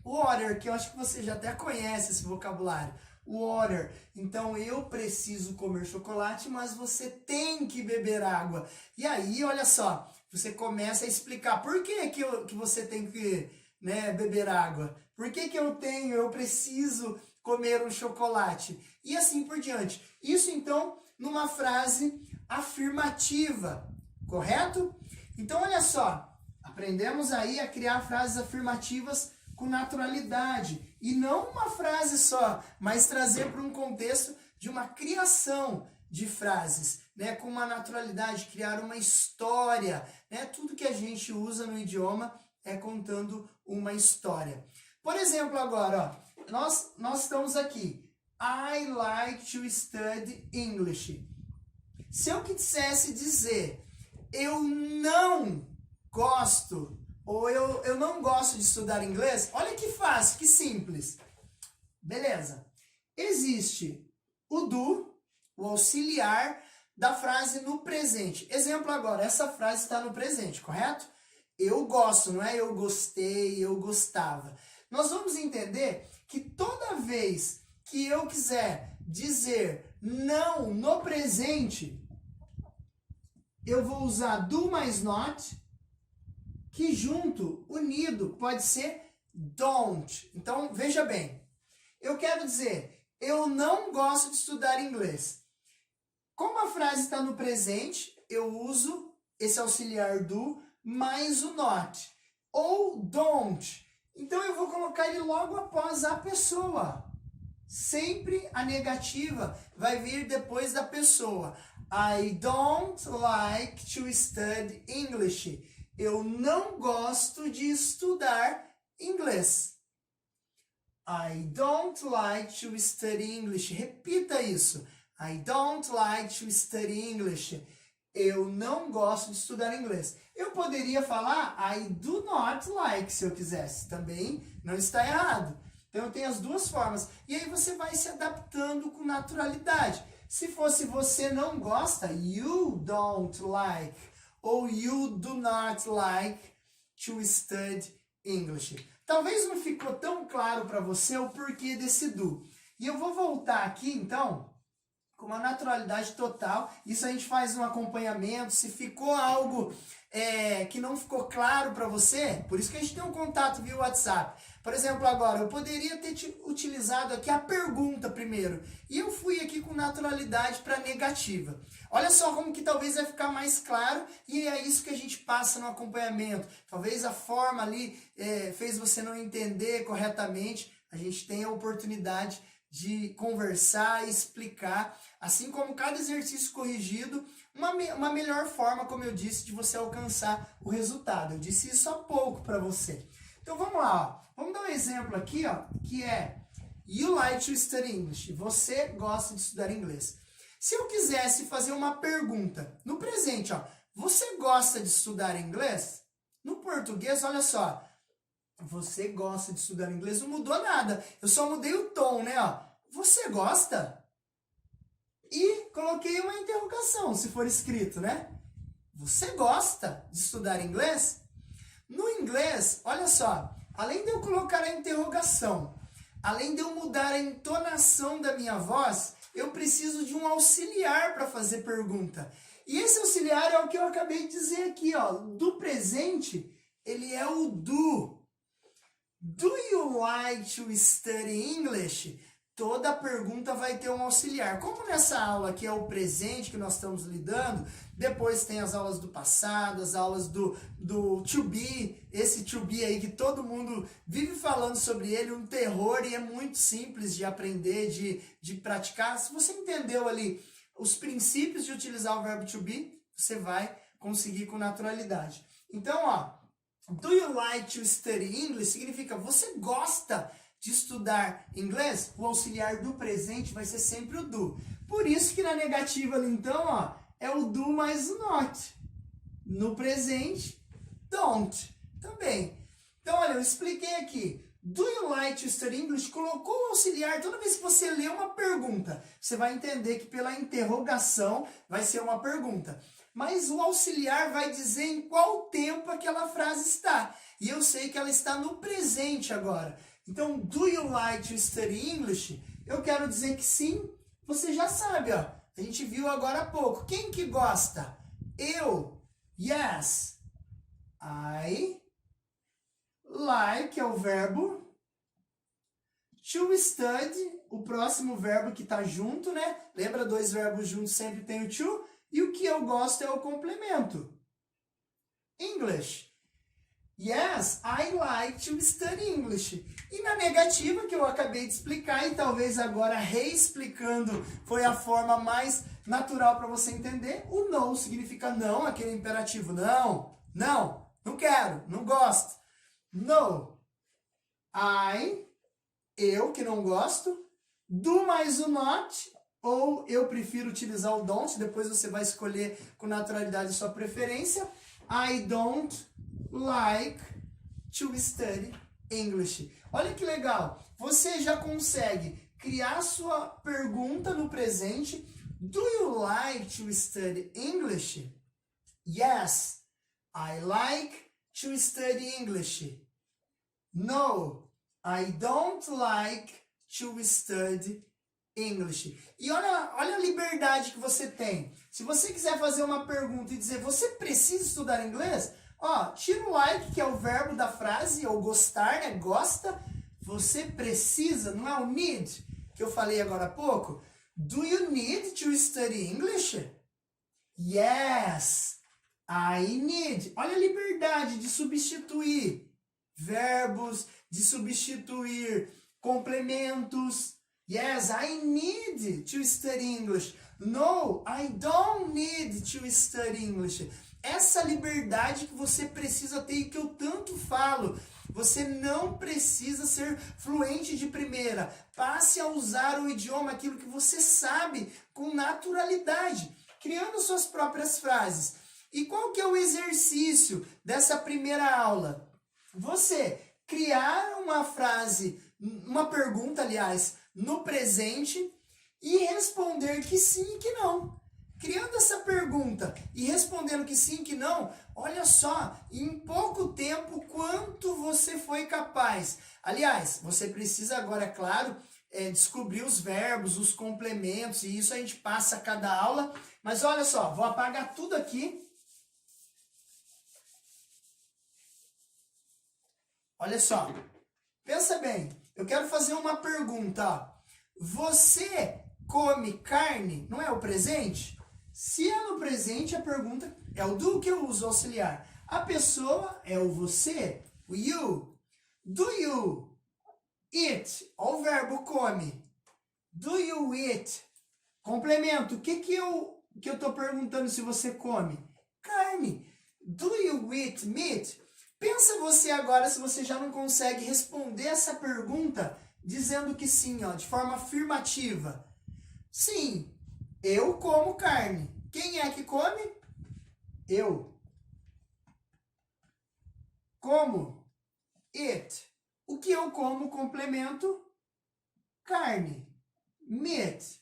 Water, que eu acho que você já até conhece esse vocabulário. Water. Então, eu preciso comer chocolate, mas você tem que beber água. E aí, olha só, você começa a explicar por que você tem que, né, beber água. Por que eu preciso comer um chocolate? E assim por diante. Isso, então, numa frase afirmativa. Correto? Então, olha só, aprendemos aí a criar frases afirmativas com naturalidade. E não uma frase só, mas trazer para um contexto de uma criação de frases, né? Com uma naturalidade, criar uma história, né? Tudo que a gente usa no idioma é contando uma história. Por exemplo, agora, ó, nós estamos aqui. I like to study English. Se eu quisesse dizer eu não gosto, ou eu não gosto de estudar inglês, olha que fácil, que simples. Beleza. Existe o do, o auxiliar da frase no presente. Exemplo agora, essa frase está no presente, correto? Eu gosto, não é eu gostei, eu gostava. Nós vamos entender que toda vez que eu quiser dizer não no presente, eu vou usar do mais not, que junto, unido, pode ser don't. Então, veja bem. Eu quero dizer, eu não gosto de estudar inglês. Como a frase está no presente, eu uso esse auxiliar do mais o not. Ou don't. Então, eu vou colocar ele logo após a pessoa. Sempre a negativa vai vir depois da pessoa. I don't like to study English. Eu não gosto de estudar inglês. I don't like to study English. Repita isso. I don't like to study English. Eu não gosto de estudar inglês. Eu poderia falar I do not like, se eu quisesse. Também não está errado. Então, eu tenho as duas formas. E aí você vai se adaptando com naturalidade. Se fosse você não gosta, you don't like. Ou you do not like to study English. Talvez não ficou tão claro para você o porquê desse do. E eu vou voltar aqui, então, com uma naturalidade total. Isso a gente faz um acompanhamento. Se ficou algo que não ficou claro para você, por isso que a gente tem um contato via WhatsApp. Por exemplo, agora, eu poderia ter utilizado aqui a pergunta primeiro. E eu fui aqui com naturalidade para negativa. Olha só como que talvez vai ficar mais claro, e é isso que a gente passa no acompanhamento. Talvez a forma ali fez você não entender corretamente. A gente tem a oportunidade de conversar e explicar, assim como cada exercício corrigido, uma melhor forma, como eu disse, de você alcançar o resultado. Eu disse isso há pouco para você. Então vamos lá, ó. Vamos dar um exemplo aqui, ó, que é You like to study English. Você gosta de estudar inglês. Se eu quisesse fazer uma pergunta no presente, ó, você gosta de estudar inglês? No português, olha só, você gosta de estudar inglês, não mudou nada. Eu só mudei o tom, né? Ó. Você gosta? E coloquei uma interrogação, se for escrito, né? Você gosta de estudar inglês? No inglês, olha só, além de eu colocar a interrogação, além de eu mudar a entonação da minha voz, eu preciso de um auxiliar para fazer pergunta. E esse auxiliar é o que eu acabei de dizer aqui, ó. Do presente, ele é o do. Do you like to study English? Toda pergunta vai ter um auxiliar. Como nessa aula aqui é o presente que nós estamos lidando, depois tem as aulas do passado, as aulas do to be, esse to be aí que todo mundo vive falando sobre ele, um terror, e é muito simples de aprender, de praticar. Se você entendeu ali os princípios de utilizar o verbo to be, você vai conseguir com naturalidade. Então, ó, do you like to study English significa você gosta de estudar inglês? O auxiliar do presente vai ser sempre o do. Por isso que na negativa ali, então, ó, é o do mais o not. No presente, don't. Também. Então, olha, eu expliquei aqui. Do you like to study English? Colocou o auxiliar. Toda vez que você lê uma pergunta, você vai entender que pela interrogação vai ser uma pergunta. Mas o auxiliar vai dizer em qual tempo aquela frase está. E eu sei que ela está no presente agora. Então, do you like to study English? Eu quero dizer que sim, você já sabe, ó. A gente viu agora há pouco. Quem que gosta? Eu. Yes. I like é o verbo. To study, o próximo verbo que está junto, né? Lembra, dois verbos juntos sempre tem o to. E o que eu gosto é o complemento. English. Yes, I like to study English. E na negativa, que eu acabei de explicar, e talvez agora reexplicando foi a forma mais natural para você entender, o no significa não, aquele imperativo. Não, não, não quero, não gosto. No. Eu, que não gosto. Do mais o not, ou eu prefiro utilizar o don't, depois você vai escolher com naturalidade a sua preferência. I don't like to study English. Olha que legal, você já consegue criar sua pergunta no presente. Do you like to study English? Yes, I like to study English. No, I don't like to study English. E olha a liberdade que você tem. Se você quiser fazer uma pergunta e dizer, você precisa estudar inglês? Ó, tira o like, que é o verbo da frase, ou gostar, né? Gosta. Você precisa, não é o need, que eu falei agora há pouco? Do you need to study English? Yes, I need. Olha a liberdade de substituir verbos, de substituir complementos. Yes, I need to study English. No, I don't need to study English. Essa liberdade que você precisa ter e que eu tanto falo. Você não precisa ser fluente de primeira. Passe a usar o idioma, aquilo que você sabe, com naturalidade, criando suas próprias frases. E qual que é o exercício dessa primeira aula? Você criar uma frase, uma pergunta, aliás, no presente e responder que sim e que não. Criando essa pergunta e respondendo que sim e que não, olha só, em pouco tempo, quanto você foi capaz. Aliás, você precisa agora, é claro, descobrir os verbos, os complementos, e isso a gente passa a cada aula. Mas olha só, vou apagar tudo aqui. Olha só, pensa bem, eu quero fazer uma pergunta. Ó. Você come carne? Não é o presente? Se é no presente, a pergunta é o do que eu uso auxiliar. A pessoa é o você, o you. Do you eat? Olha o verbo come. Do you eat? Complemento. O que eu estou perguntando se você come? Carne. Do you eat meat? Pensa você agora se você já não consegue responder essa pergunta dizendo que sim, ó, de forma afirmativa. Sim, eu como carne. Quem é que come? Eu. Como? It. O que eu como? Complemento. Carne. Meat.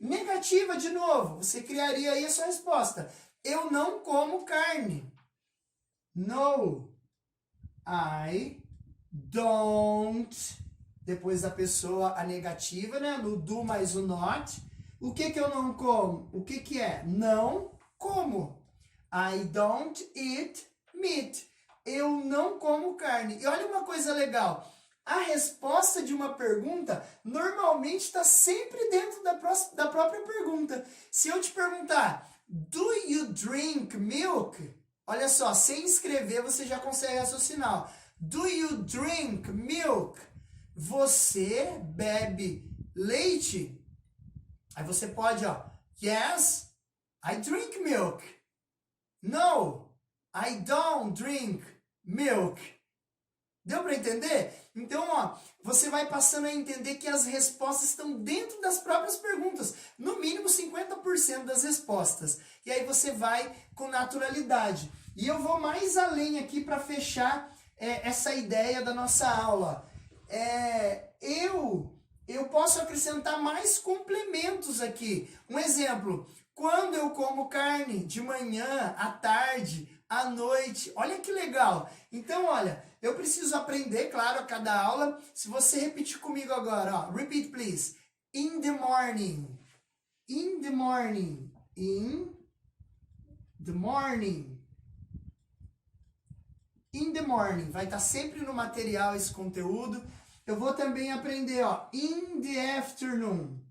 Negativa de novo. Você criaria aí a sua resposta. Eu não como carne. No, I don't. Depois da pessoa, a negativa, né? No do mais o not. O que eu não como? O que é? Não como. I don't eat meat. Eu não como carne. E olha uma coisa legal. A resposta de uma pergunta normalmente está sempre dentro da própria pergunta. Se eu te perguntar, do you drink milk? Olha só, sem escrever você já consegue raciocinar. Do you drink milk? Você bebe leite? Aí você pode, ó, yes, I drink milk. No, I don't drink milk. Deu para entender? Então, ó, você vai passando a entender que as respostas estão dentro das próprias perguntas. No mínimo 50% das respostas. E aí você vai com naturalidade. E eu vou mais além aqui para fechar essa ideia da nossa aula. Eu posso acrescentar mais complementos aqui. Um exemplo, quando eu como carne de manhã, à tarde, à noite. Olha que legal. Então, olha, eu preciso aprender, claro, a cada aula. Se você repetir comigo agora, ó, repeat please. In the morning. In the morning. In the morning. In the morning. Vai estar sempre no material esse conteúdo. Eu vou também aprender, ó, in the afternoon.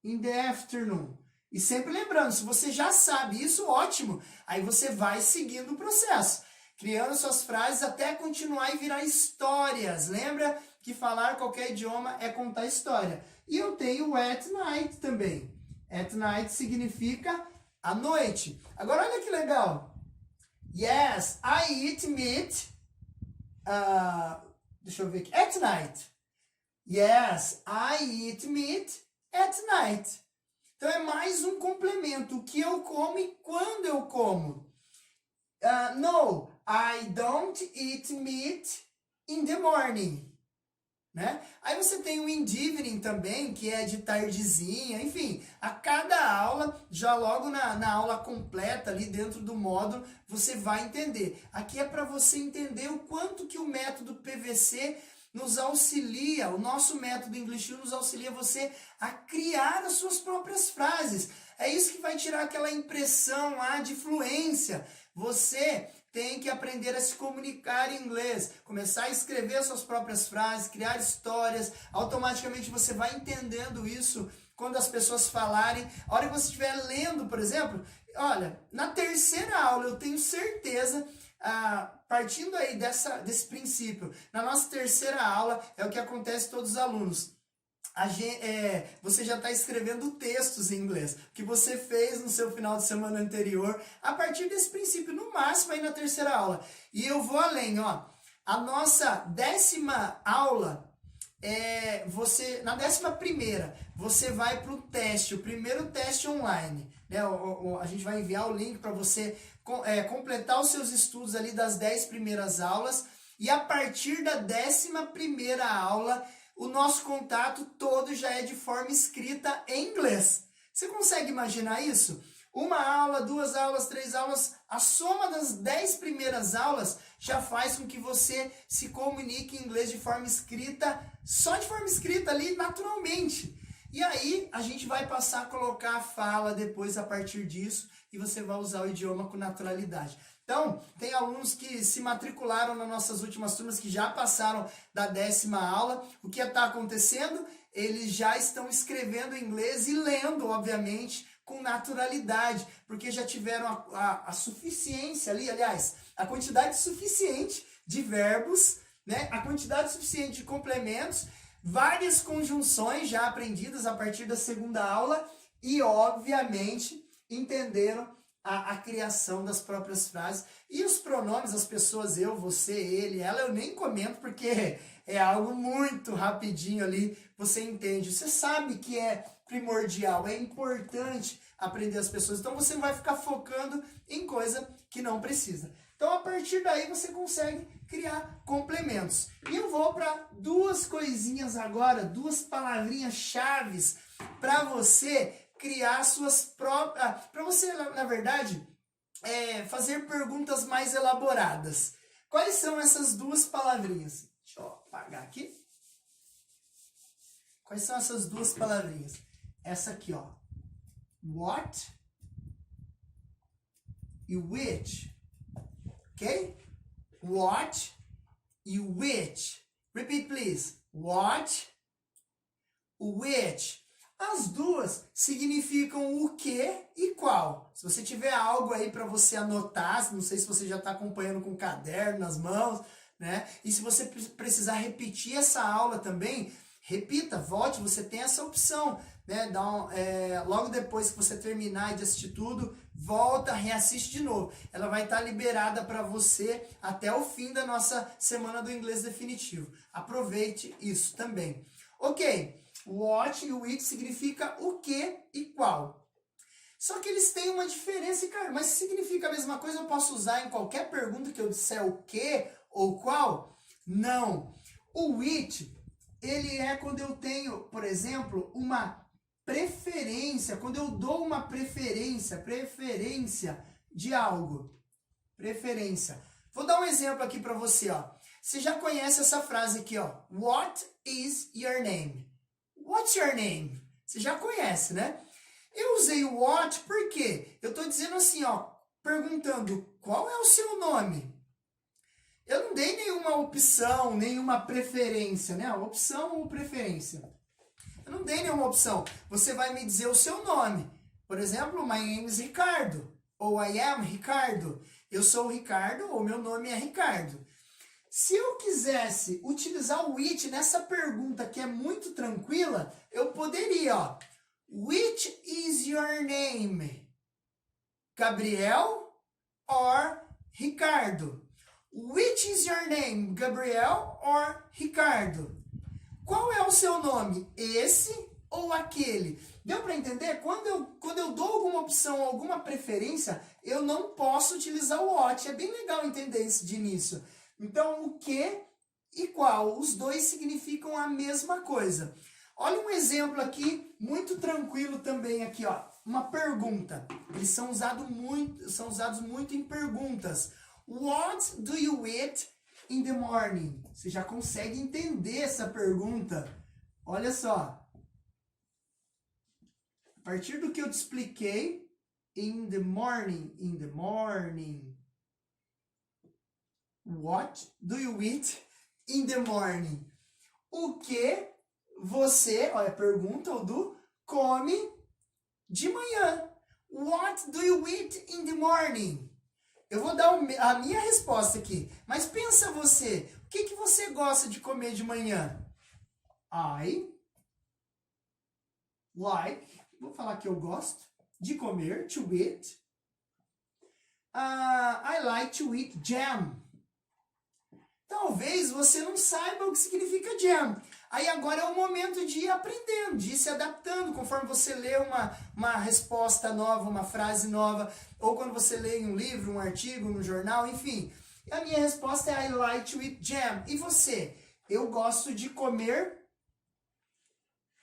In the afternoon. E sempre lembrando, se você já sabe isso, ótimo. Aí você vai seguindo o processo, criando suas frases até continuar e virar histórias. Lembra que falar qualquer idioma é contar história. E eu tenho at night também. At night significa à noite. Agora olha que legal. Yes, I eat meat. Deixa eu ver aqui. At night. Yes, I eat meat at night. Então é mais um complemento, o que eu como e quando eu como. No, I don't eat meat in the morning. Né? Aí você tem o in the evening também, que é de tardezinha, enfim, a cada aula, já logo na aula completa ali dentro do módulo, você vai entender. Aqui é para você entender o quanto que o método PVC nos auxilia, o nosso método English nos auxilia você a criar as suas próprias frases. É isso que vai tirar aquela impressão lá de fluência. Você tem que aprender a se comunicar em inglês, começar a escrever suas próprias frases, criar histórias, automaticamente você vai entendendo isso quando as pessoas falarem. A hora que você estiver lendo, por exemplo, olha, na terceira aula eu tenho certeza, partindo aí desse princípio, na nossa terceira aula é o que acontece com todos os alunos. Você já está escrevendo textos em inglês, que você fez no seu final de semana anterior, a partir desse princípio, no máximo aí na terceira aula. E eu vou além, ó. A nossa 10ª aula, na 11ª, você vai para o teste, o primeiro teste online. Né? A gente vai enviar o link para você completar os seus estudos ali das 10 primeiras aulas. E a partir da 11ª aula, o nosso contato todo já é de forma escrita em inglês. Você consegue imaginar isso? Uma aula, 2 aulas, 3 aulas, a soma das 10 primeiras aulas já faz com que você se comunique em inglês de forma escrita, só de forma escrita ali naturalmente. E aí a gente vai passar a colocar a fala depois a partir disso e você vai usar o idioma com naturalidade. Então, tem alunos que se matricularam nas nossas últimas turmas, que já passaram da 10ª aula. O que está acontecendo? Eles já estão escrevendo em inglês e lendo, obviamente, com naturalidade, porque já tiveram a suficiência ali, aliás, a quantidade suficiente de verbos, né? A quantidade suficiente de complementos, várias conjunções já aprendidas a partir da 2ª aula e, obviamente, entenderam a criação das próprias frases. E os pronomes, as pessoas, eu, você, ele, ela, eu nem comento porque é algo muito rapidinho ali, você entende. Você sabe que é primordial, é importante aprender as pessoas. Então você não vai ficar focando em coisa que não precisa. Então a partir daí você consegue criar complementos. E eu vou para 2 coisinhas agora, 2 palavrinhas chaves para você criar suas próprias... para você, na verdade, fazer perguntas mais elaboradas. Quais são essas 2 palavrinhas? Deixa eu apagar aqui. Quais são essas 2 palavrinhas? Essa aqui, ó. What e which. Ok? What e which. Repeat, please. What, which. As 2 significam o que e qual. Se você tiver algo aí para você anotar, não sei se você já está acompanhando com o caderno nas mãos, né? E se você precisar repetir essa aula também, repita, volte, você tem essa opção, né? Logo depois que você terminar de assistir tudo, volta, reassiste de novo. Ela vai estar liberada para você até o fim da nossa semana do inglês definitivo. Aproveite isso também. Ok. What e which significa o que e qual. Só que eles têm uma diferença, cara, mas se significa a mesma coisa, eu posso usar em qualquer pergunta que eu disser o que ou qual? Não. O which, ele é quando eu tenho, por exemplo, uma preferência, quando eu dou uma preferência de algo. Preferência. Vou dar um exemplo aqui para você, ó. Você já conhece essa frase aqui, ó. What is your name? What's your name? Você já conhece, né? Eu usei o what porque eu estou dizendo assim, ó, perguntando qual é o seu nome. Eu não dei nenhuma opção, nenhuma preferência, né? Opção ou preferência. Eu não dei nenhuma opção. Você vai me dizer o seu nome. Por exemplo, my name is Ricardo. Ou I am Ricardo. Eu sou o Ricardo ou meu nome é Ricardo. Se eu quisesse utilizar o which nessa pergunta que é muito tranquila, eu poderia, ó. Which is your name? Gabriel or Ricardo? Which is your name? Gabriel or Ricardo? Qual é o seu nome? Esse ou aquele? Deu para entender? Quando eu dou alguma opção, alguma preferência, eu não posso utilizar o what. É bem legal entender isso de início. Então, o que e qual? Os dois significam a mesma coisa. Olha um exemplo aqui, muito tranquilo também aqui, ó. Uma pergunta. Eles são usados muito em perguntas. What do you eat in the morning? Você já consegue entender essa pergunta. Olha só. A partir do que eu te expliquei, in the morning. What do you eat in the morning? O que você, olha, pergunta o do, come de manhã. What do you eat in the morning? Eu vou dar a minha resposta aqui. Mas pensa você, o que você gosta de comer de manhã? I like, vou falar que eu gosto de comer, to eat. I like to eat jam. Talvez você não saiba o que significa jam. Aí agora é o momento de ir aprendendo, de ir se adaptando, conforme você lê uma resposta nova, uma frase nova, ou quando você lê em um livro, um artigo, no jornal, enfim. E a minha resposta é I like to eat jam. E você? Eu gosto de comer...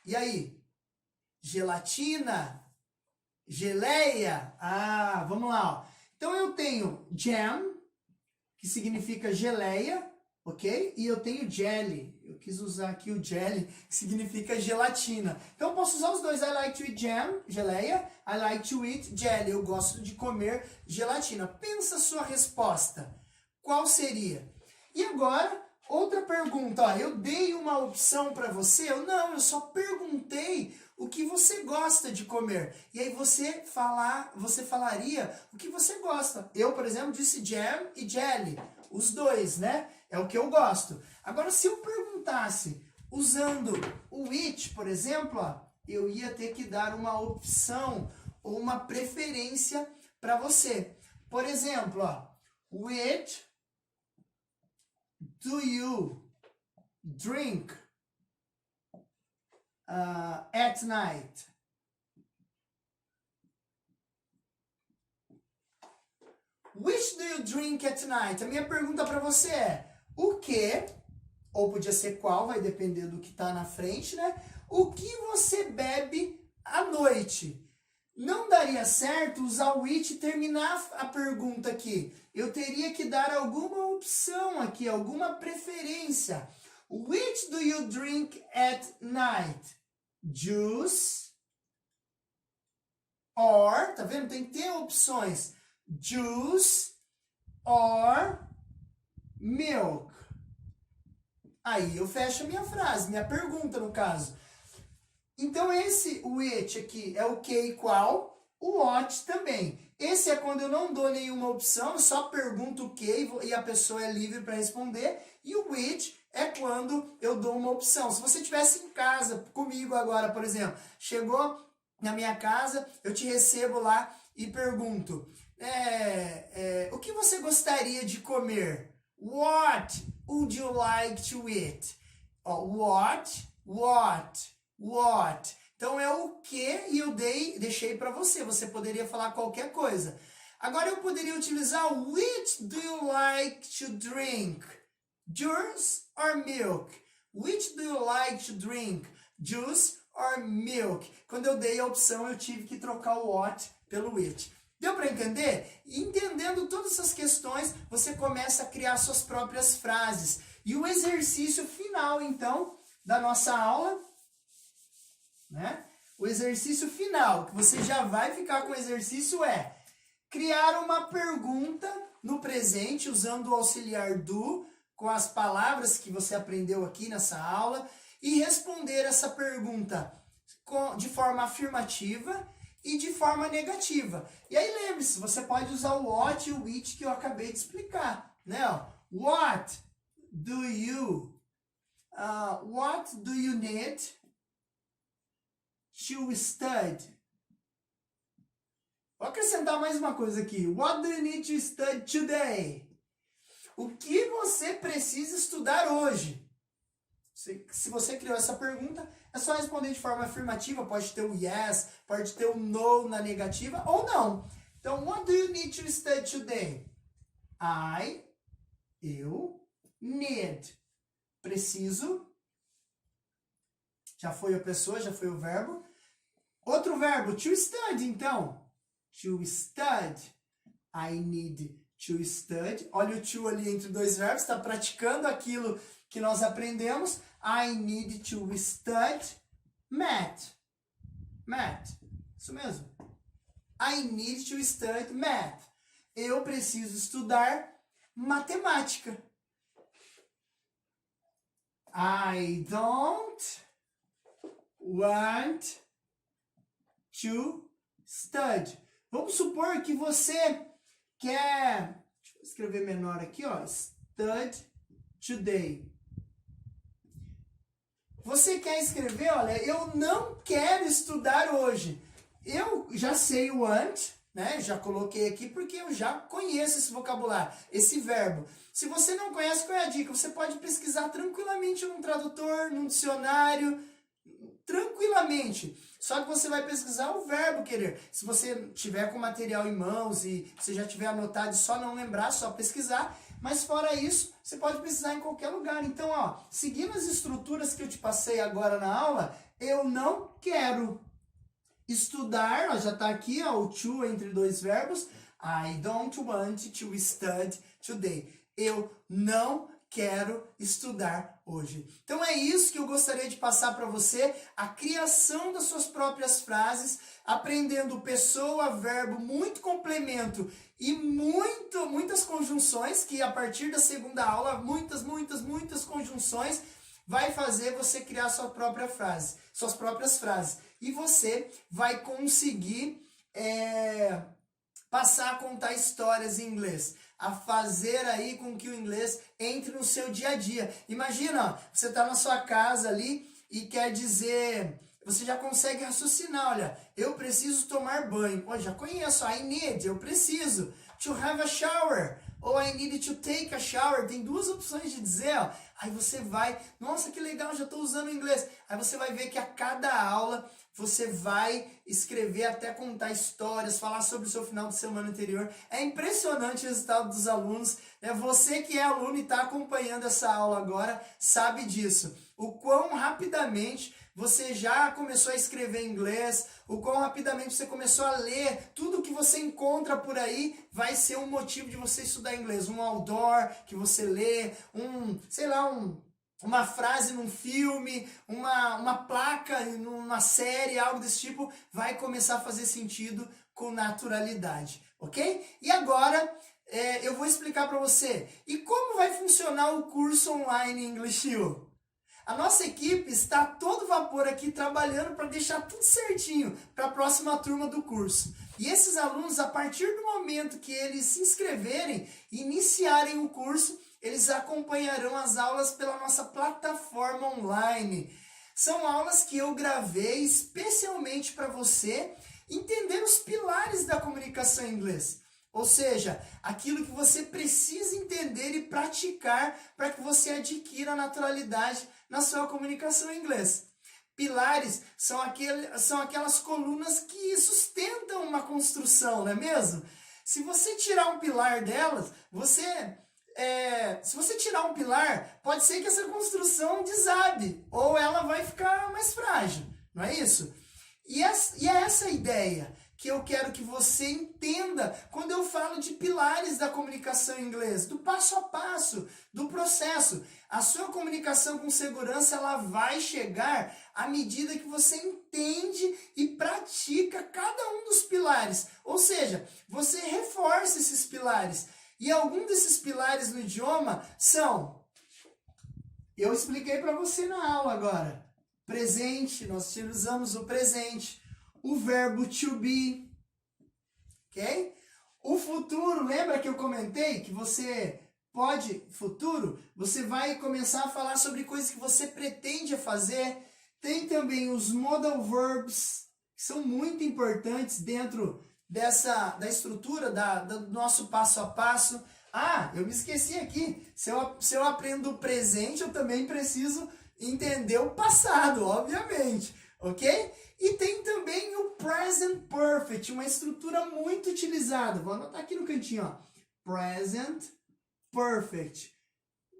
E aí? Gelatina? Geleia? Ah, vamos lá. Ó. Então eu tenho jam, que significa geleia, ok? E eu tenho jelly. Eu quis usar aqui o jelly, que significa gelatina. Então eu posso usar os dois. I like to eat jam, geleia. I like to eat jelly. Eu gosto de comer gelatina. Pensa a sua resposta. Qual seria? E agora, outra pergunta. Ó, eu dei uma opção para você? Eu só perguntei o que você gosta de comer. E aí você falaria o que você gosta. Eu, por exemplo, disse jam e jelly. Os dois, né? É o que eu gosto. Agora, se eu perguntasse usando o it, por exemplo, ó, eu ia ter que dar uma opção ou uma preferência para você. Por exemplo, ó, which do you drink at night? Which do you drink at night? A minha pergunta para você é, o que, ou podia ser qual, vai depender do que está na frente, né? O que você bebe à noite? Não daria certo usar o it e terminar a pergunta aqui. Eu teria que dar alguma opção aqui, alguma preferência. Which do you drink at night? Juice or, tá vendo? Tem que ter opções. Juice or milk. Aí eu fecho a minha frase, minha pergunta no caso. Então esse which aqui é o que e qual, o what também. Esse é quando eu não dou nenhuma opção, eu só pergunto o que e a pessoa é livre para responder. E o which é quando eu dou uma opção. Se você estivesse em casa comigo agora, por exemplo, chegou na minha casa, eu te recebo lá e pergunto, o que você gostaria de comer? What would you like to eat? What? Então é o que e eu deixei para você. Você poderia falar qualquer coisa. Agora eu poderia utilizar which do you like to drink? Juice or milk? Which do you like to drink? Juice or milk? Quando eu dei a opção, eu tive que trocar o what pelo which. Deu para entender? Entendendo todas essas questões, você começa a criar suas próprias frases. E o exercício final, então, da nossa aula, né? O exercício final, que você já vai ficar com o exercício é criar uma pergunta no presente, usando o auxiliar do, com as palavras que você aprendeu aqui nessa aula, e responder essa pergunta de forma afirmativa e de forma negativa. E aí lembre-se, você pode usar o what e o which que eu acabei de explicar, né? What do you need to study? Vou acrescentar mais uma coisa aqui. What do you need to study today? O que você precisa estudar hoje? Se você criou essa pergunta, é só responder de forma afirmativa. Pode ter o yes, pode ter o no na negativa ou não. Então, what do you need to study today? Eu, need. Preciso. Já foi a pessoa, já foi o verbo. Outro verbo, to study, então. To study. I need to study. Olha o to ali entre dois verbos, está praticando aquilo que nós aprendemos. I need to study math. Math. Isso mesmo. I need to study math. Eu preciso estudar matemática. I don't want to study. Vamos supor que você quer... Deixa eu escrever menor aqui, ó. Study today. Você quer escrever, olha, eu não quero estudar hoje. Eu já sei o want, né? Já coloquei aqui porque eu já conheço esse vocabulário, esse verbo. Se você não conhece, qual é a dica? Você pode pesquisar tranquilamente num tradutor, num dicionário, tranquilamente. Só que você vai pesquisar o verbo querer. Se você tiver com material em mãos e você já tiver anotado e só não lembrar, só pesquisar. Mas fora isso, você pode pesquisar em qualquer lugar. Então, ó, seguindo as estruturas que eu te passei agora na aula, eu não quero estudar, ó, já está aqui, ó, o to entre dois verbos. I don't want to study today. Eu não quero estudar hoje. Então é isso que eu gostaria de passar para você, a criação das suas próprias frases, aprendendo pessoa, verbo, muito complemento e muitas conjunções, que a partir da segunda aula, muitas conjunções, vai fazer você criar sua própria frase, suas próprias frases. E você vai conseguir passar a contar histórias em inglês, a fazer aí com que o inglês entre no seu dia a dia. Imagina, ó, você está na sua casa ali e quer dizer, você já consegue raciocinar, olha, eu preciso tomar banho. Ó, já conheço, I need, eu preciso. To have a shower, ou I need to take a shower. Tem duas opções de dizer, ó. Aí você vai, nossa, que legal, já estou usando o inglês. Aí você vai ver que a cada aula você vai escrever até contar histórias, falar sobre o seu final de semana anterior. É impressionante o resultado dos alunos. Você que é aluno e está acompanhando essa aula agora, sabe disso. O quão rapidamente você já começou a escrever inglês, o quão rapidamente você começou a ler. Tudo que você encontra por aí vai ser um motivo de você estudar inglês. Um outdoor que você lê, uma frase num filme, uma placa numa série, algo desse tipo, vai começar a fazer sentido com naturalidade, ok? E agora eu vou explicar para você. E como vai funcionar o curso online English U? A nossa equipe está a todo vapor aqui trabalhando para deixar tudo certinho para a próxima turma do curso. E esses alunos, a partir do momento que eles se inscreverem e iniciarem o curso, eles acompanharão as aulas pela nossa plataforma online. São aulas que eu gravei especialmente para você entender os pilares da comunicação em inglês. Ou seja, aquilo que você precisa entender e praticar para que você adquira naturalidade na sua comunicação em inglês. Pilares são aquelas colunas que sustentam uma construção, não é mesmo? Se você tirar um pilar delas, se você tirar um pilar, pode ser que essa construção desabe, ou ela vai ficar mais frágil, não é isso? E é essa a ideia que eu quero que você entenda quando eu falo de pilares da comunicação em inglês, do passo a passo, do processo. A sua comunicação com segurança, ela vai chegar à medida que você entende e pratica cada um dos pilares. Ou seja, você reforça esses pilares. E algum desses pilares no idioma são, eu expliquei para você na aula agora, presente, nós utilizamos o presente, o verbo to be, ok? O futuro, lembra que eu comentei que você você vai começar a falar sobre coisas que você pretende fazer. Tem também os modal verbs, que são muito importantes dentro da estrutura do nosso passo a passo. Ah, eu me esqueci aqui, se eu aprendo o presente, eu também preciso entender o passado, obviamente, ok? E tem também o Present Perfect, uma estrutura muito utilizada. Vou anotar aqui no cantinho, ó. Present Perfect.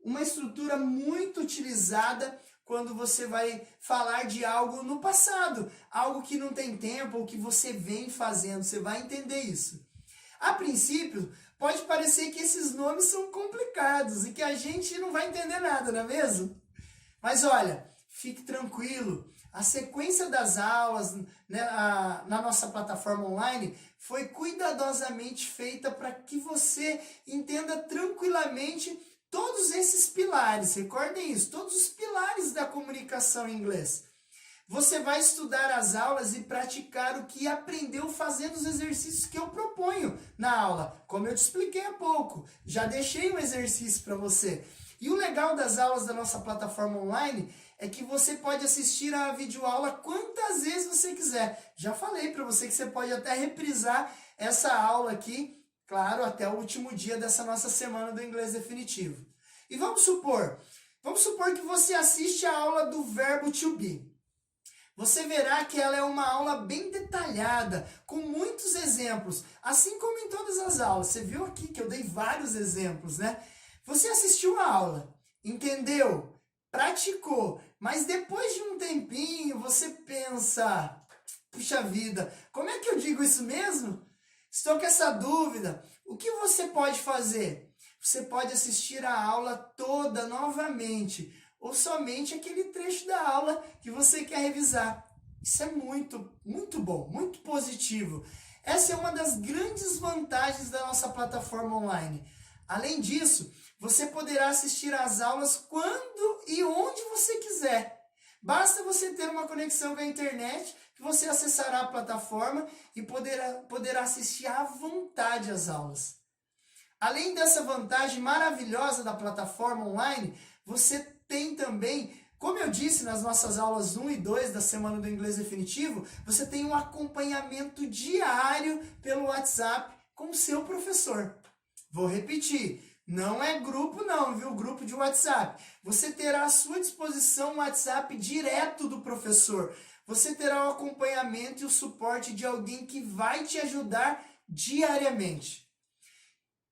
Uma estrutura muito utilizada quando você vai falar de algo no passado, algo que não tem tempo ou que você vem fazendo, você vai entender isso. A princípio, pode parecer que esses nomes são complicados e que a gente não vai entender nada, não é mesmo? Mas olha, fique tranquilo, a sequência das aulas, né, na nossa plataforma online foi cuidadosamente feita para que você entenda tranquilamente todos esses pilares, recordem isso, todos os pilares da comunicação em inglês. Você vai estudar as aulas e praticar o que aprendeu fazendo os exercícios que eu proponho na aula, como eu te expliquei há pouco. Já deixei um exercício para você. E o legal das aulas da nossa plataforma online é que você pode assistir a videoaula quantas vezes você quiser. Já falei para você que você pode até reprisar essa aula aqui, claro, até o último dia dessa nossa semana do inglês definitivo. E vamos supor que você assiste a aula do verbo to be. Você verá que ela é uma aula bem detalhada, com muitos exemplos, assim como em todas as aulas. Você viu aqui que eu dei vários exemplos, né? Você assistiu a aula, entendeu, praticou, mas depois de um tempinho você pensa, puxa vida, como é que eu digo isso mesmo? Estou com essa dúvida. O que você pode fazer? Você pode assistir a aula toda novamente, ou somente aquele trecho da aula que você quer revisar. Isso é muito, muito bom, muito positivo. Essa é uma das grandes vantagens da nossa plataforma online. Além disso, você poderá assistir às aulas quando e onde você quiser. Basta você ter uma conexão com a internet, que você acessará a plataforma e poderá assistir à vontade às aulas. Além dessa vantagem maravilhosa da plataforma online, você tem também, como eu disse nas nossas aulas 1 e 2 da Semana do Inglês Definitivo, você tem um acompanhamento diário pelo WhatsApp com o seu professor. Vou repetir, não é grupo não, viu? Grupo de WhatsApp. Você terá à sua disposição um WhatsApp direto do professor. Você terá o acompanhamento e o suporte de alguém que vai te ajudar diariamente.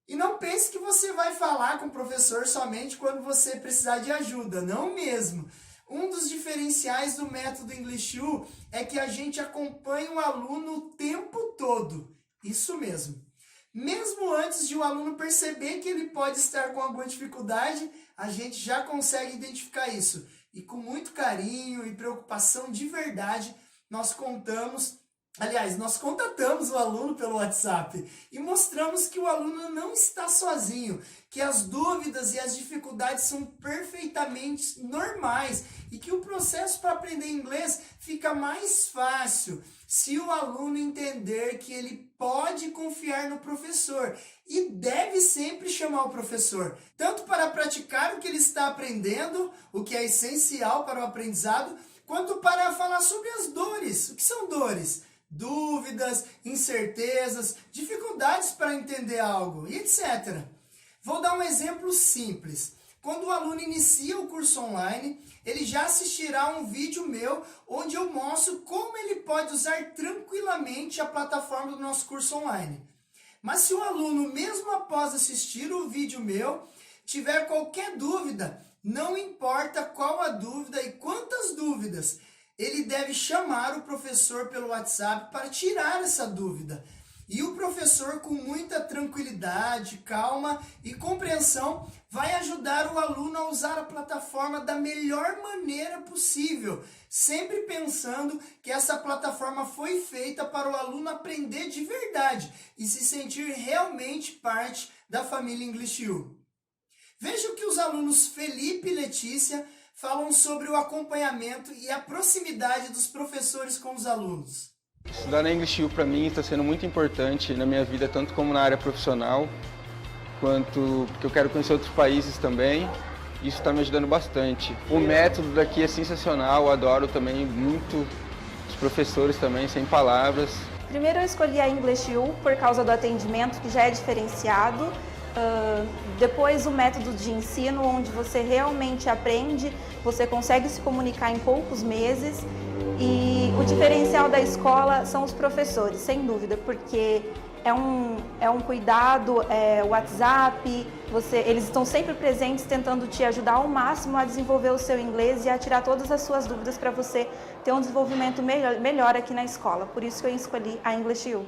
E não pense que você vai falar com o professor somente quando você precisar de ajuda, não mesmo. Um dos diferenciais do método English U é que a gente acompanha o aluno o tempo todo. Isso mesmo. Mesmo antes de o aluno perceber que ele pode estar com alguma dificuldade, a gente já consegue identificar isso. E com muito carinho e preocupação de verdade, nós contatamos o aluno pelo WhatsApp e mostramos que o aluno não está sozinho, que as dúvidas e as dificuldades são perfeitamente normais e que o processo para aprender inglês fica mais fácil se o aluno entender que ele pode confiar no professor e deve sempre chamar o professor, tanto para praticar o que ele está aprendendo, o que é essencial para o aprendizado, quanto para falar sobre as dores. O que são dores? Dúvidas, incertezas, dificuldades para entender algo, e etc. Vou dar um exemplo simples. Quando o aluno inicia o curso online, ele já assistirá a um vídeo meu onde eu mostro como ele pode usar tranquilamente a plataforma do nosso curso online. Mas se o aluno, mesmo após assistir o vídeo meu, tiver qualquer dúvida, não importa qual a dúvida e quantas dúvidas, ele deve chamar o professor pelo WhatsApp para tirar essa dúvida. E o professor, com muita tranquilidade, calma e compreensão, vai ajudar o aluno a usar a plataforma da melhor maneira possível, sempre pensando que essa plataforma foi feita para o aluno aprender de verdade e se sentir realmente parte da família English U. Veja o que os alunos Felipe e Letícia falam sobre o acompanhamento e a proximidade dos professores com os alunos. Estudar na English U para mim está sendo muito importante na minha vida, tanto como na área profissional, quanto porque eu quero conhecer outros países também. Isso está me ajudando bastante. O método daqui é sensacional, eu adoro também muito os professores também, sem palavras. Primeiro eu escolhi a English U por causa do atendimento, que já é diferenciado, depois o método de ensino, onde você realmente aprende, você consegue se comunicar em poucos meses. E o diferencial da escola são os professores, sem dúvida, porque é um cuidado, o WhatsApp, eles estão sempre presentes tentando te ajudar ao máximo a desenvolver o seu inglês e a tirar todas as suas dúvidas para você ter um desenvolvimento melhor aqui na escola. Por isso que eu escolhi a English U.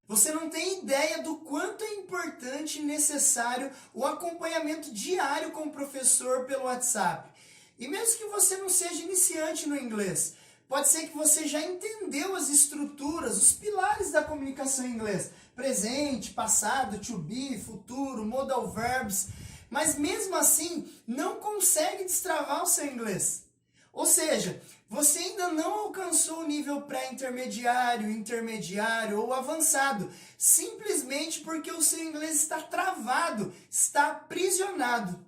Você não tem ideia do quanto é importante e necessário o acompanhamento diário com o professor pelo WhatsApp. E mesmo que você não seja iniciante no inglês, pode ser que você já entendeu as estruturas, os pilares da comunicação em inglês. Presente, passado, to be, futuro, modal verbs. Mas mesmo assim, não consegue destravar o seu inglês. Ou seja, você ainda não alcançou o nível pré-intermediário, intermediário ou avançado, simplesmente porque o seu inglês está travado, está aprisionado.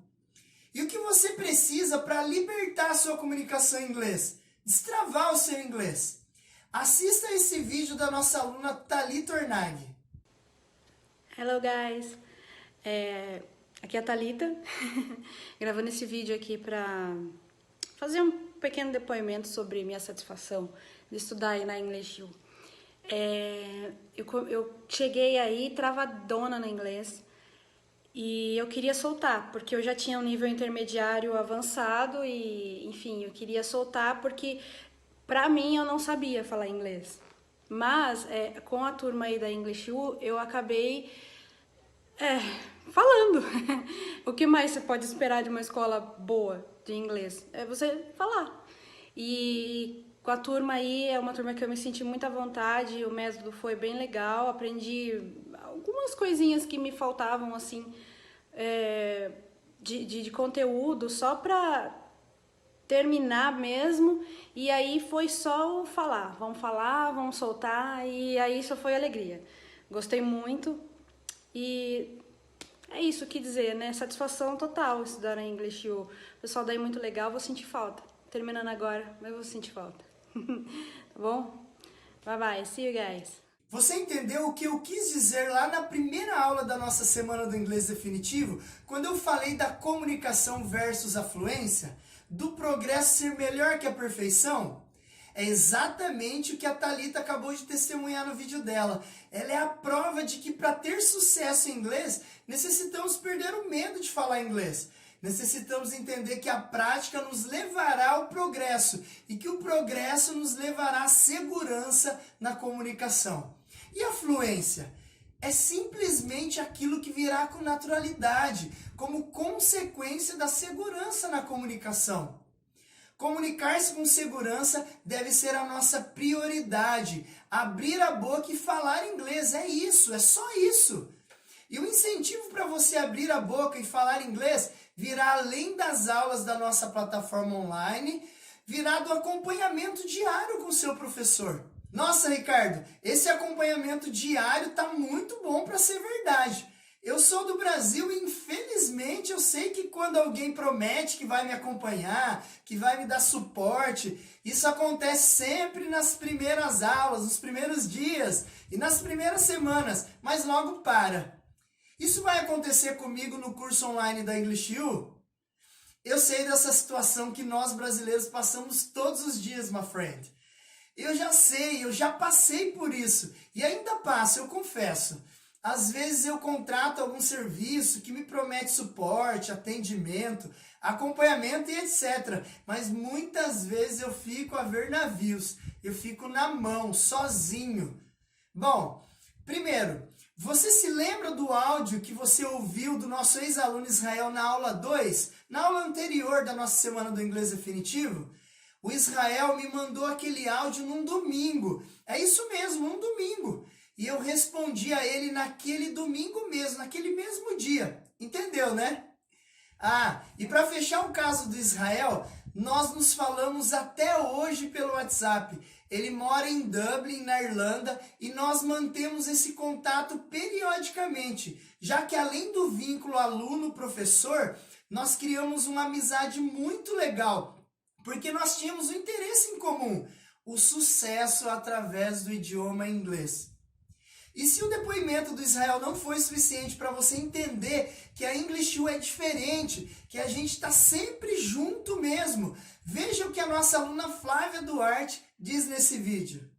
E o que você precisa para libertar a sua comunicação em inglês? Destravar o seu inglês. Assista esse vídeo da nossa aluna Thalita Ornag. Hello guys, aqui é a Thalita, gravando esse vídeo aqui para fazer um pequeno depoimento sobre minha satisfação de estudar aí na English U. Eu cheguei aí travadona no inglês e eu queria soltar, porque eu já tinha um nível intermediário avançado e, enfim, eu queria soltar porque, pra mim, eu não sabia falar inglês. Mas, com a turma aí da English U, eu acabei falando. O que mais você pode esperar de uma escola boa de inglês? É você falar. E com a turma aí, é uma turma que eu me senti muito à vontade, o método foi bem legal, aprendi algumas coisinhas que me faltavam, assim, de conteúdo, só pra terminar mesmo, e aí foi só o falar, vamos soltar, e aí só foi alegria. Gostei muito, e é isso que dizer, né? Satisfação total estudar na English U. O pessoal daí muito legal, vou sentir falta. Terminando agora, mas eu vou sentir falta. Tá bom? Bye bye, see you guys. Você entendeu o que eu quis dizer lá na primeira aula da nossa Semana do Inglês Definitivo, quando eu falei da comunicação versus a fluência, do progresso ser melhor que a perfeição? É exatamente o que a Thalita acabou de testemunhar no vídeo dela. Ela é a prova de que para ter sucesso em inglês, necessitamos perder o medo de falar inglês. Necessitamos entender que a prática nos levará ao progresso e que o progresso nos levará à segurança na comunicação. E a fluência? É simplesmente aquilo que virá com naturalidade, como consequência da segurança na comunicação. Comunicar-se com segurança deve ser a nossa prioridade. Abrir a boca e falar inglês, é isso, é só isso. E o incentivo para você abrir a boca e falar inglês virá além das aulas da nossa plataforma online, virá do acompanhamento diário com o seu professor. Nossa, Ricardo, esse acompanhamento diário está muito bom para ser verdade. Eu sou do Brasil e, infelizmente, eu sei que quando alguém promete que vai me acompanhar, que vai me dar suporte, isso acontece sempre nas primeiras aulas, nos primeiros dias e nas primeiras semanas, mas logo para. Isso vai acontecer comigo no curso online da English U? Eu sei dessa situação que nós brasileiros passamos todos os dias, my friend. Eu já sei, eu já passei por isso e ainda passo, eu confesso. Às vezes eu contrato algum serviço que me promete suporte, atendimento, acompanhamento e etc. Mas muitas vezes eu fico a ver navios, eu fico na mão, sozinho. Bom, primeiro, você se lembra do áudio que você ouviu do nosso ex-aluno Israel na aula 2? Na aula anterior da nossa Semana do Inglês Definitivo? O Israel me mandou aquele áudio num domingo. É isso mesmo, um domingo. E eu respondi a ele naquele domingo mesmo, naquele mesmo dia. Entendeu, né? E para fechar o caso do Israel, nós nos falamos até hoje pelo WhatsApp. Ele mora em Dublin, na Irlanda, e nós mantemos esse contato periodicamente, já que além do vínculo aluno-professor, nós criamos uma amizade muito legal, porque nós tínhamos um interesse em comum, o sucesso através do idioma inglês. E se o depoimento do Israel não foi suficiente para você entender que a English U é diferente, que a gente está sempre junto mesmo, veja o que a nossa aluna Flávia Duarte diz nesse vídeo.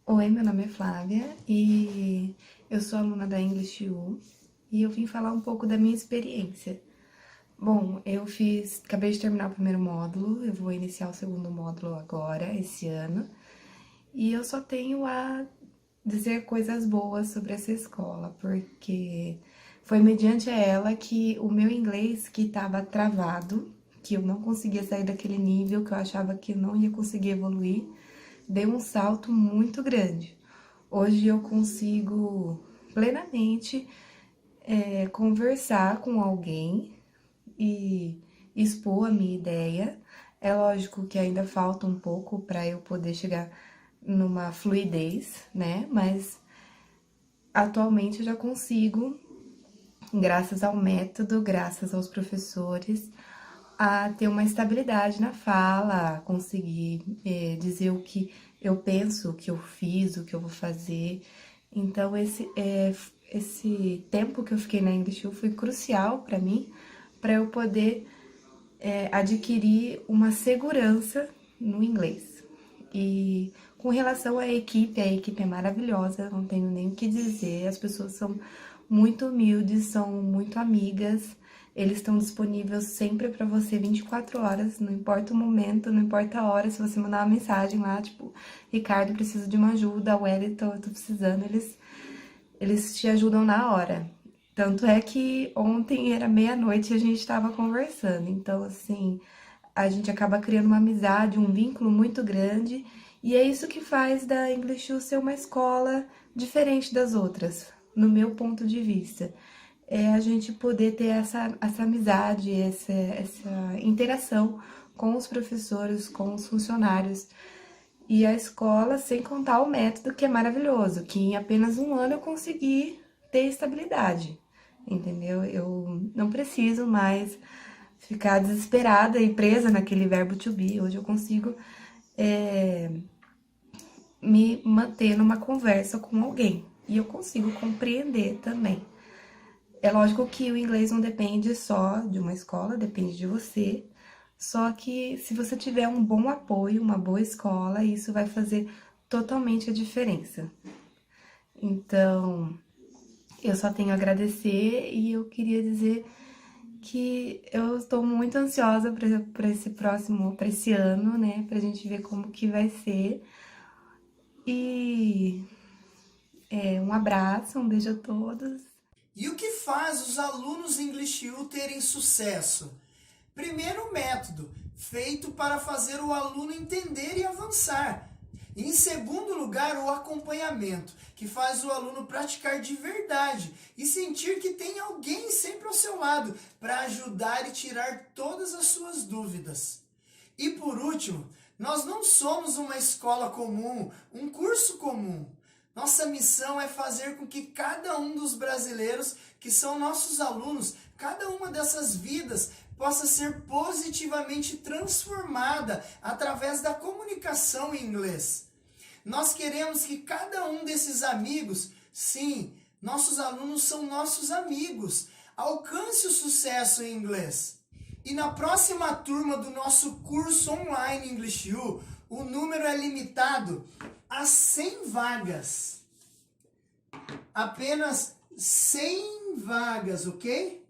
Oi, meu nome é Flávia e eu sou aluna da English U e eu vim falar um pouco da minha experiência. Bom, acabei de terminar o primeiro módulo, eu vou iniciar o segundo módulo agora, esse ano, e eu só tenho a dizer coisas boas sobre essa escola, porque foi mediante ela que o meu inglês, que estava travado, que eu não conseguia sair daquele nível, que eu achava que eu não ia conseguir evoluir, deu um salto muito grande. Hoje eu consigo plenamente conversar com alguém e expor a minha ideia. É lógico que ainda falta um pouco para eu poder chegar numa fluidez, né? Mas atualmente eu já consigo, graças ao método, graças aos professores, a ter uma estabilidade na fala, a conseguir dizer o que eu penso, o que eu fiz, o que eu vou fazer. Então, esse tempo que eu fiquei na English U foi crucial para mim, para eu poder adquirir uma segurança no inglês. E com relação à equipe, a equipe é maravilhosa, não tenho nem o que dizer, as pessoas são muito humildes, são muito amigas, eles estão disponíveis sempre para você 24 horas, não importa o momento, não importa a hora, se você mandar uma mensagem lá, tipo, Ricardo, preciso de uma ajuda, Wellington, eu tô precisando, eles te ajudam na hora. Tanto é que ontem era meia-noite e a gente estava conversando, então, assim, a gente acaba criando uma amizade, um vínculo muito grande, e é isso que faz da English U ser uma escola diferente das outras, no meu ponto de vista. É a gente poder ter essa amizade, essa interação com os professores, com os funcionários. E a escola, sem contar o método, que é maravilhoso, que em apenas um ano eu consegui ter estabilidade, entendeu? Eu não preciso mais ficar desesperada e presa naquele verbo to be. Hoje eu consigo me manter numa conversa com alguém. E eu consigo compreender também. É lógico que o inglês não depende só de uma escola, depende de você. Só que se você tiver um bom apoio, uma boa escola, isso vai fazer totalmente a diferença. Então, eu só tenho a agradecer e eu queria dizer que eu estou muito ansiosa para esse ano, né? Pra gente ver como que vai ser. E um abraço, um beijo a todos. E o que faz os alunos English U terem sucesso? Primeiro, o método, feito para fazer o aluno entender e avançar. Em segundo lugar, o acompanhamento, que faz o aluno praticar de verdade e sentir que tem alguém sempre ao seu lado para ajudar e tirar todas as suas dúvidas. E por último, nós não somos uma escola comum, um curso comum. Nossa missão é fazer com que cada um dos brasileiros que são nossos alunos, cada uma dessas vidas, possa ser positivamente transformada através da comunicação em inglês. Nós queremos que cada um desses amigos, sim, nossos alunos são nossos amigos, alcance o sucesso em inglês. E na próxima turma do nosso curso online English U, o número é limitado a 100 vagas. Apenas 100 vagas, ok?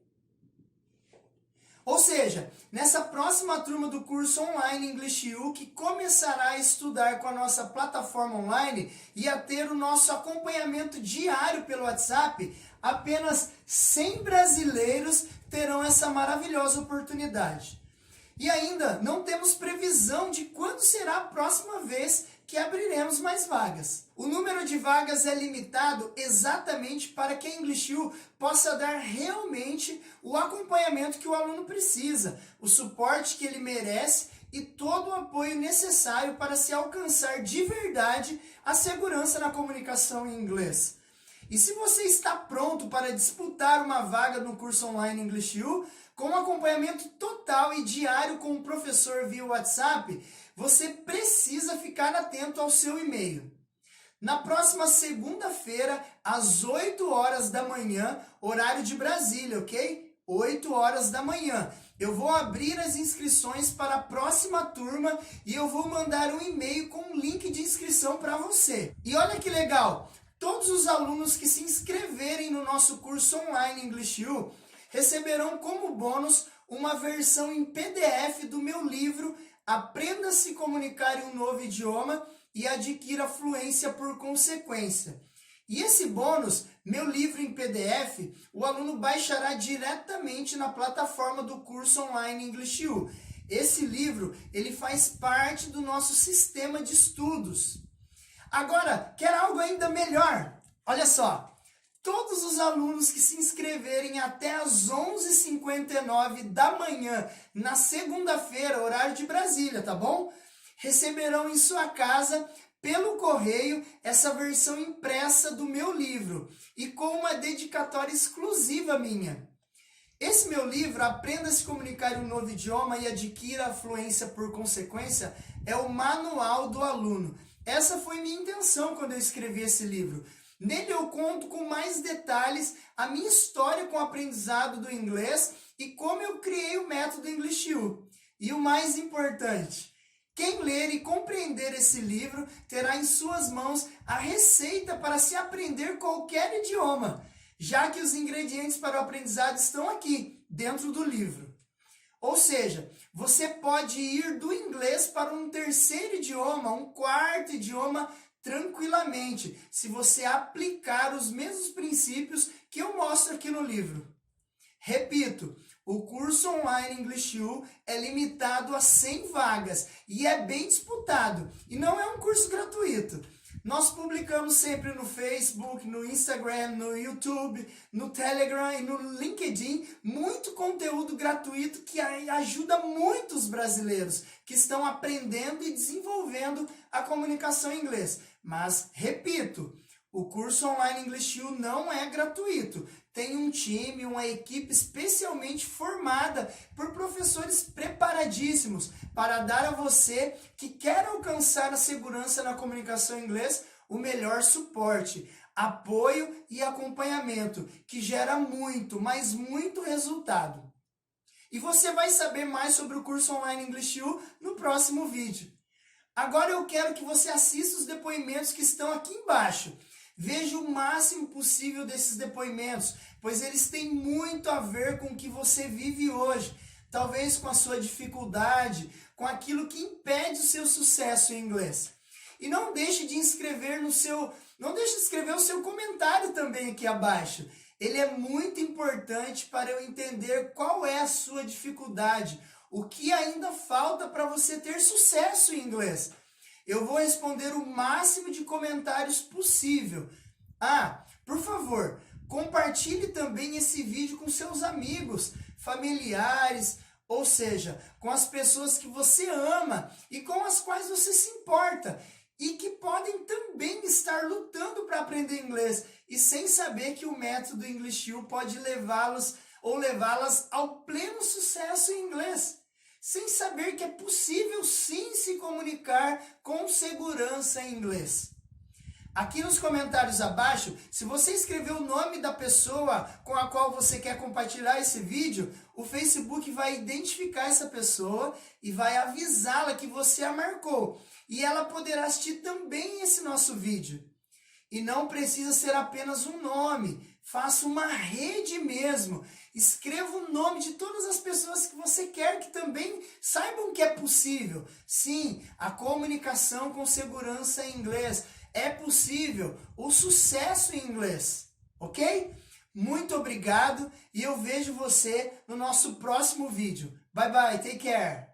Ou seja, nessa próxima turma do curso online English U, que começará a estudar com a nossa plataforma online e a ter o nosso acompanhamento diário pelo WhatsApp, apenas 100 brasileiros terão essa maravilhosa oportunidade. E ainda não temos previsão de quando será a próxima vez que abriremos mais vagas. O número de vagas é limitado exatamente para que a English U possa dar realmente o acompanhamento que o aluno precisa, o suporte que ele merece e todo o apoio necessário para se alcançar de verdade a segurança na comunicação em inglês. E se você está pronto para disputar uma vaga no curso online English U, com acompanhamento total e diário com o professor via WhatsApp, você precisa ficar atento ao seu e-mail. na próxima segunda-feira, às 8 horas da manhã, horário de Brasília, ok? 8 horas da manhã. Eu vou abrir as inscrições para a próxima turma e eu vou mandar um e-mail com um link de inscrição para você. E olha que legal, todos os alunos que se inscreverem no nosso curso online English U receberão como bônus uma versão em PDF do meu livro Aprenda a se comunicar em um novo idioma e adquira fluência por consequência. E esse bônus, meu livro em PDF, o aluno baixará diretamente na plataforma do curso online English U. Esse livro, ele faz parte do nosso sistema de estudos. Agora, quer algo ainda melhor? Olha só, todos os alunos que se inscreverem até às 11h59 da manhã, na segunda-feira, horário de Brasília, tá bom? Receberão em sua casa, pelo correio, essa versão impressa do meu livro e com uma dedicatória exclusiva minha. Esse meu livro, Aprenda a se comunicar em um novo idioma e adquira a fluência por consequência, é o manual do aluno. Essa foi minha intenção quando eu escrevi esse livro. Nele eu conto com mais detalhes a minha história com o aprendizado do inglês e como eu criei o método English U. E o mais importante, quem ler e compreender esse livro terá em suas mãos a receita para se aprender qualquer idioma, já que os ingredientes para o aprendizado estão aqui, dentro do livro. Ou seja, você pode ir do inglês para um terceiro idioma, um quarto idioma, tranquilamente, se você aplicar os mesmos princípios que eu mostro aqui no livro. Repito, o curso online English U é limitado a 100 vagas e é bem disputado e não é um curso gratuito. Nós publicamos sempre no Facebook, no Instagram, no YouTube, no Telegram e no LinkedIn muito conteúdo gratuito que ajuda muitos brasileiros que estão aprendendo e desenvolvendo a comunicação em inglês. Mas, repito, o curso online English U não é gratuito. Tem um time, uma equipe especialmente formada por professores preparadíssimos para dar a você que quer alcançar a segurança na comunicação em inglês o melhor suporte, apoio e acompanhamento, que gera muito, mas muito resultado. E você vai saber mais sobre o curso online English U no próximo vídeo. Agora eu quero que você assista os depoimentos que estão aqui embaixo. Veja o máximo possível desses depoimentos, pois eles têm muito a ver com o que você vive hoje, talvez com a sua dificuldade, com aquilo que impede o seu sucesso em inglês. E não deixe de escrever o seu comentário também aqui abaixo. Ele é muito importante para eu entender qual é a sua dificuldade, o que ainda falta para você ter sucesso em inglês. Eu vou responder o máximo de comentários possível. Por favor, compartilhe também esse vídeo com seus amigos, familiares, ou seja, com as pessoas que você ama e com as quais você se importa e que podem também estar lutando para aprender inglês e sem saber que o método English U pode levá-los ou levá-las ao pleno sucesso em inglês. Sem saber que é possível sim se comunicar com segurança em inglês. Aqui nos comentários abaixo, se você escrever o nome da pessoa com a qual você quer compartilhar esse vídeo, o Facebook vai identificar essa pessoa e vai avisá-la que você a marcou. E ela poderá assistir também esse nosso vídeo. E não precisa ser apenas um nome, faça uma rede mesmo. Escreva o nome de todas as pessoas que você quer que também saibam que é possível. Sim, a comunicação com segurança em inglês. É possível o sucesso em inglês, ok? Muito obrigado e eu vejo você no nosso próximo vídeo. Bye bye, take care!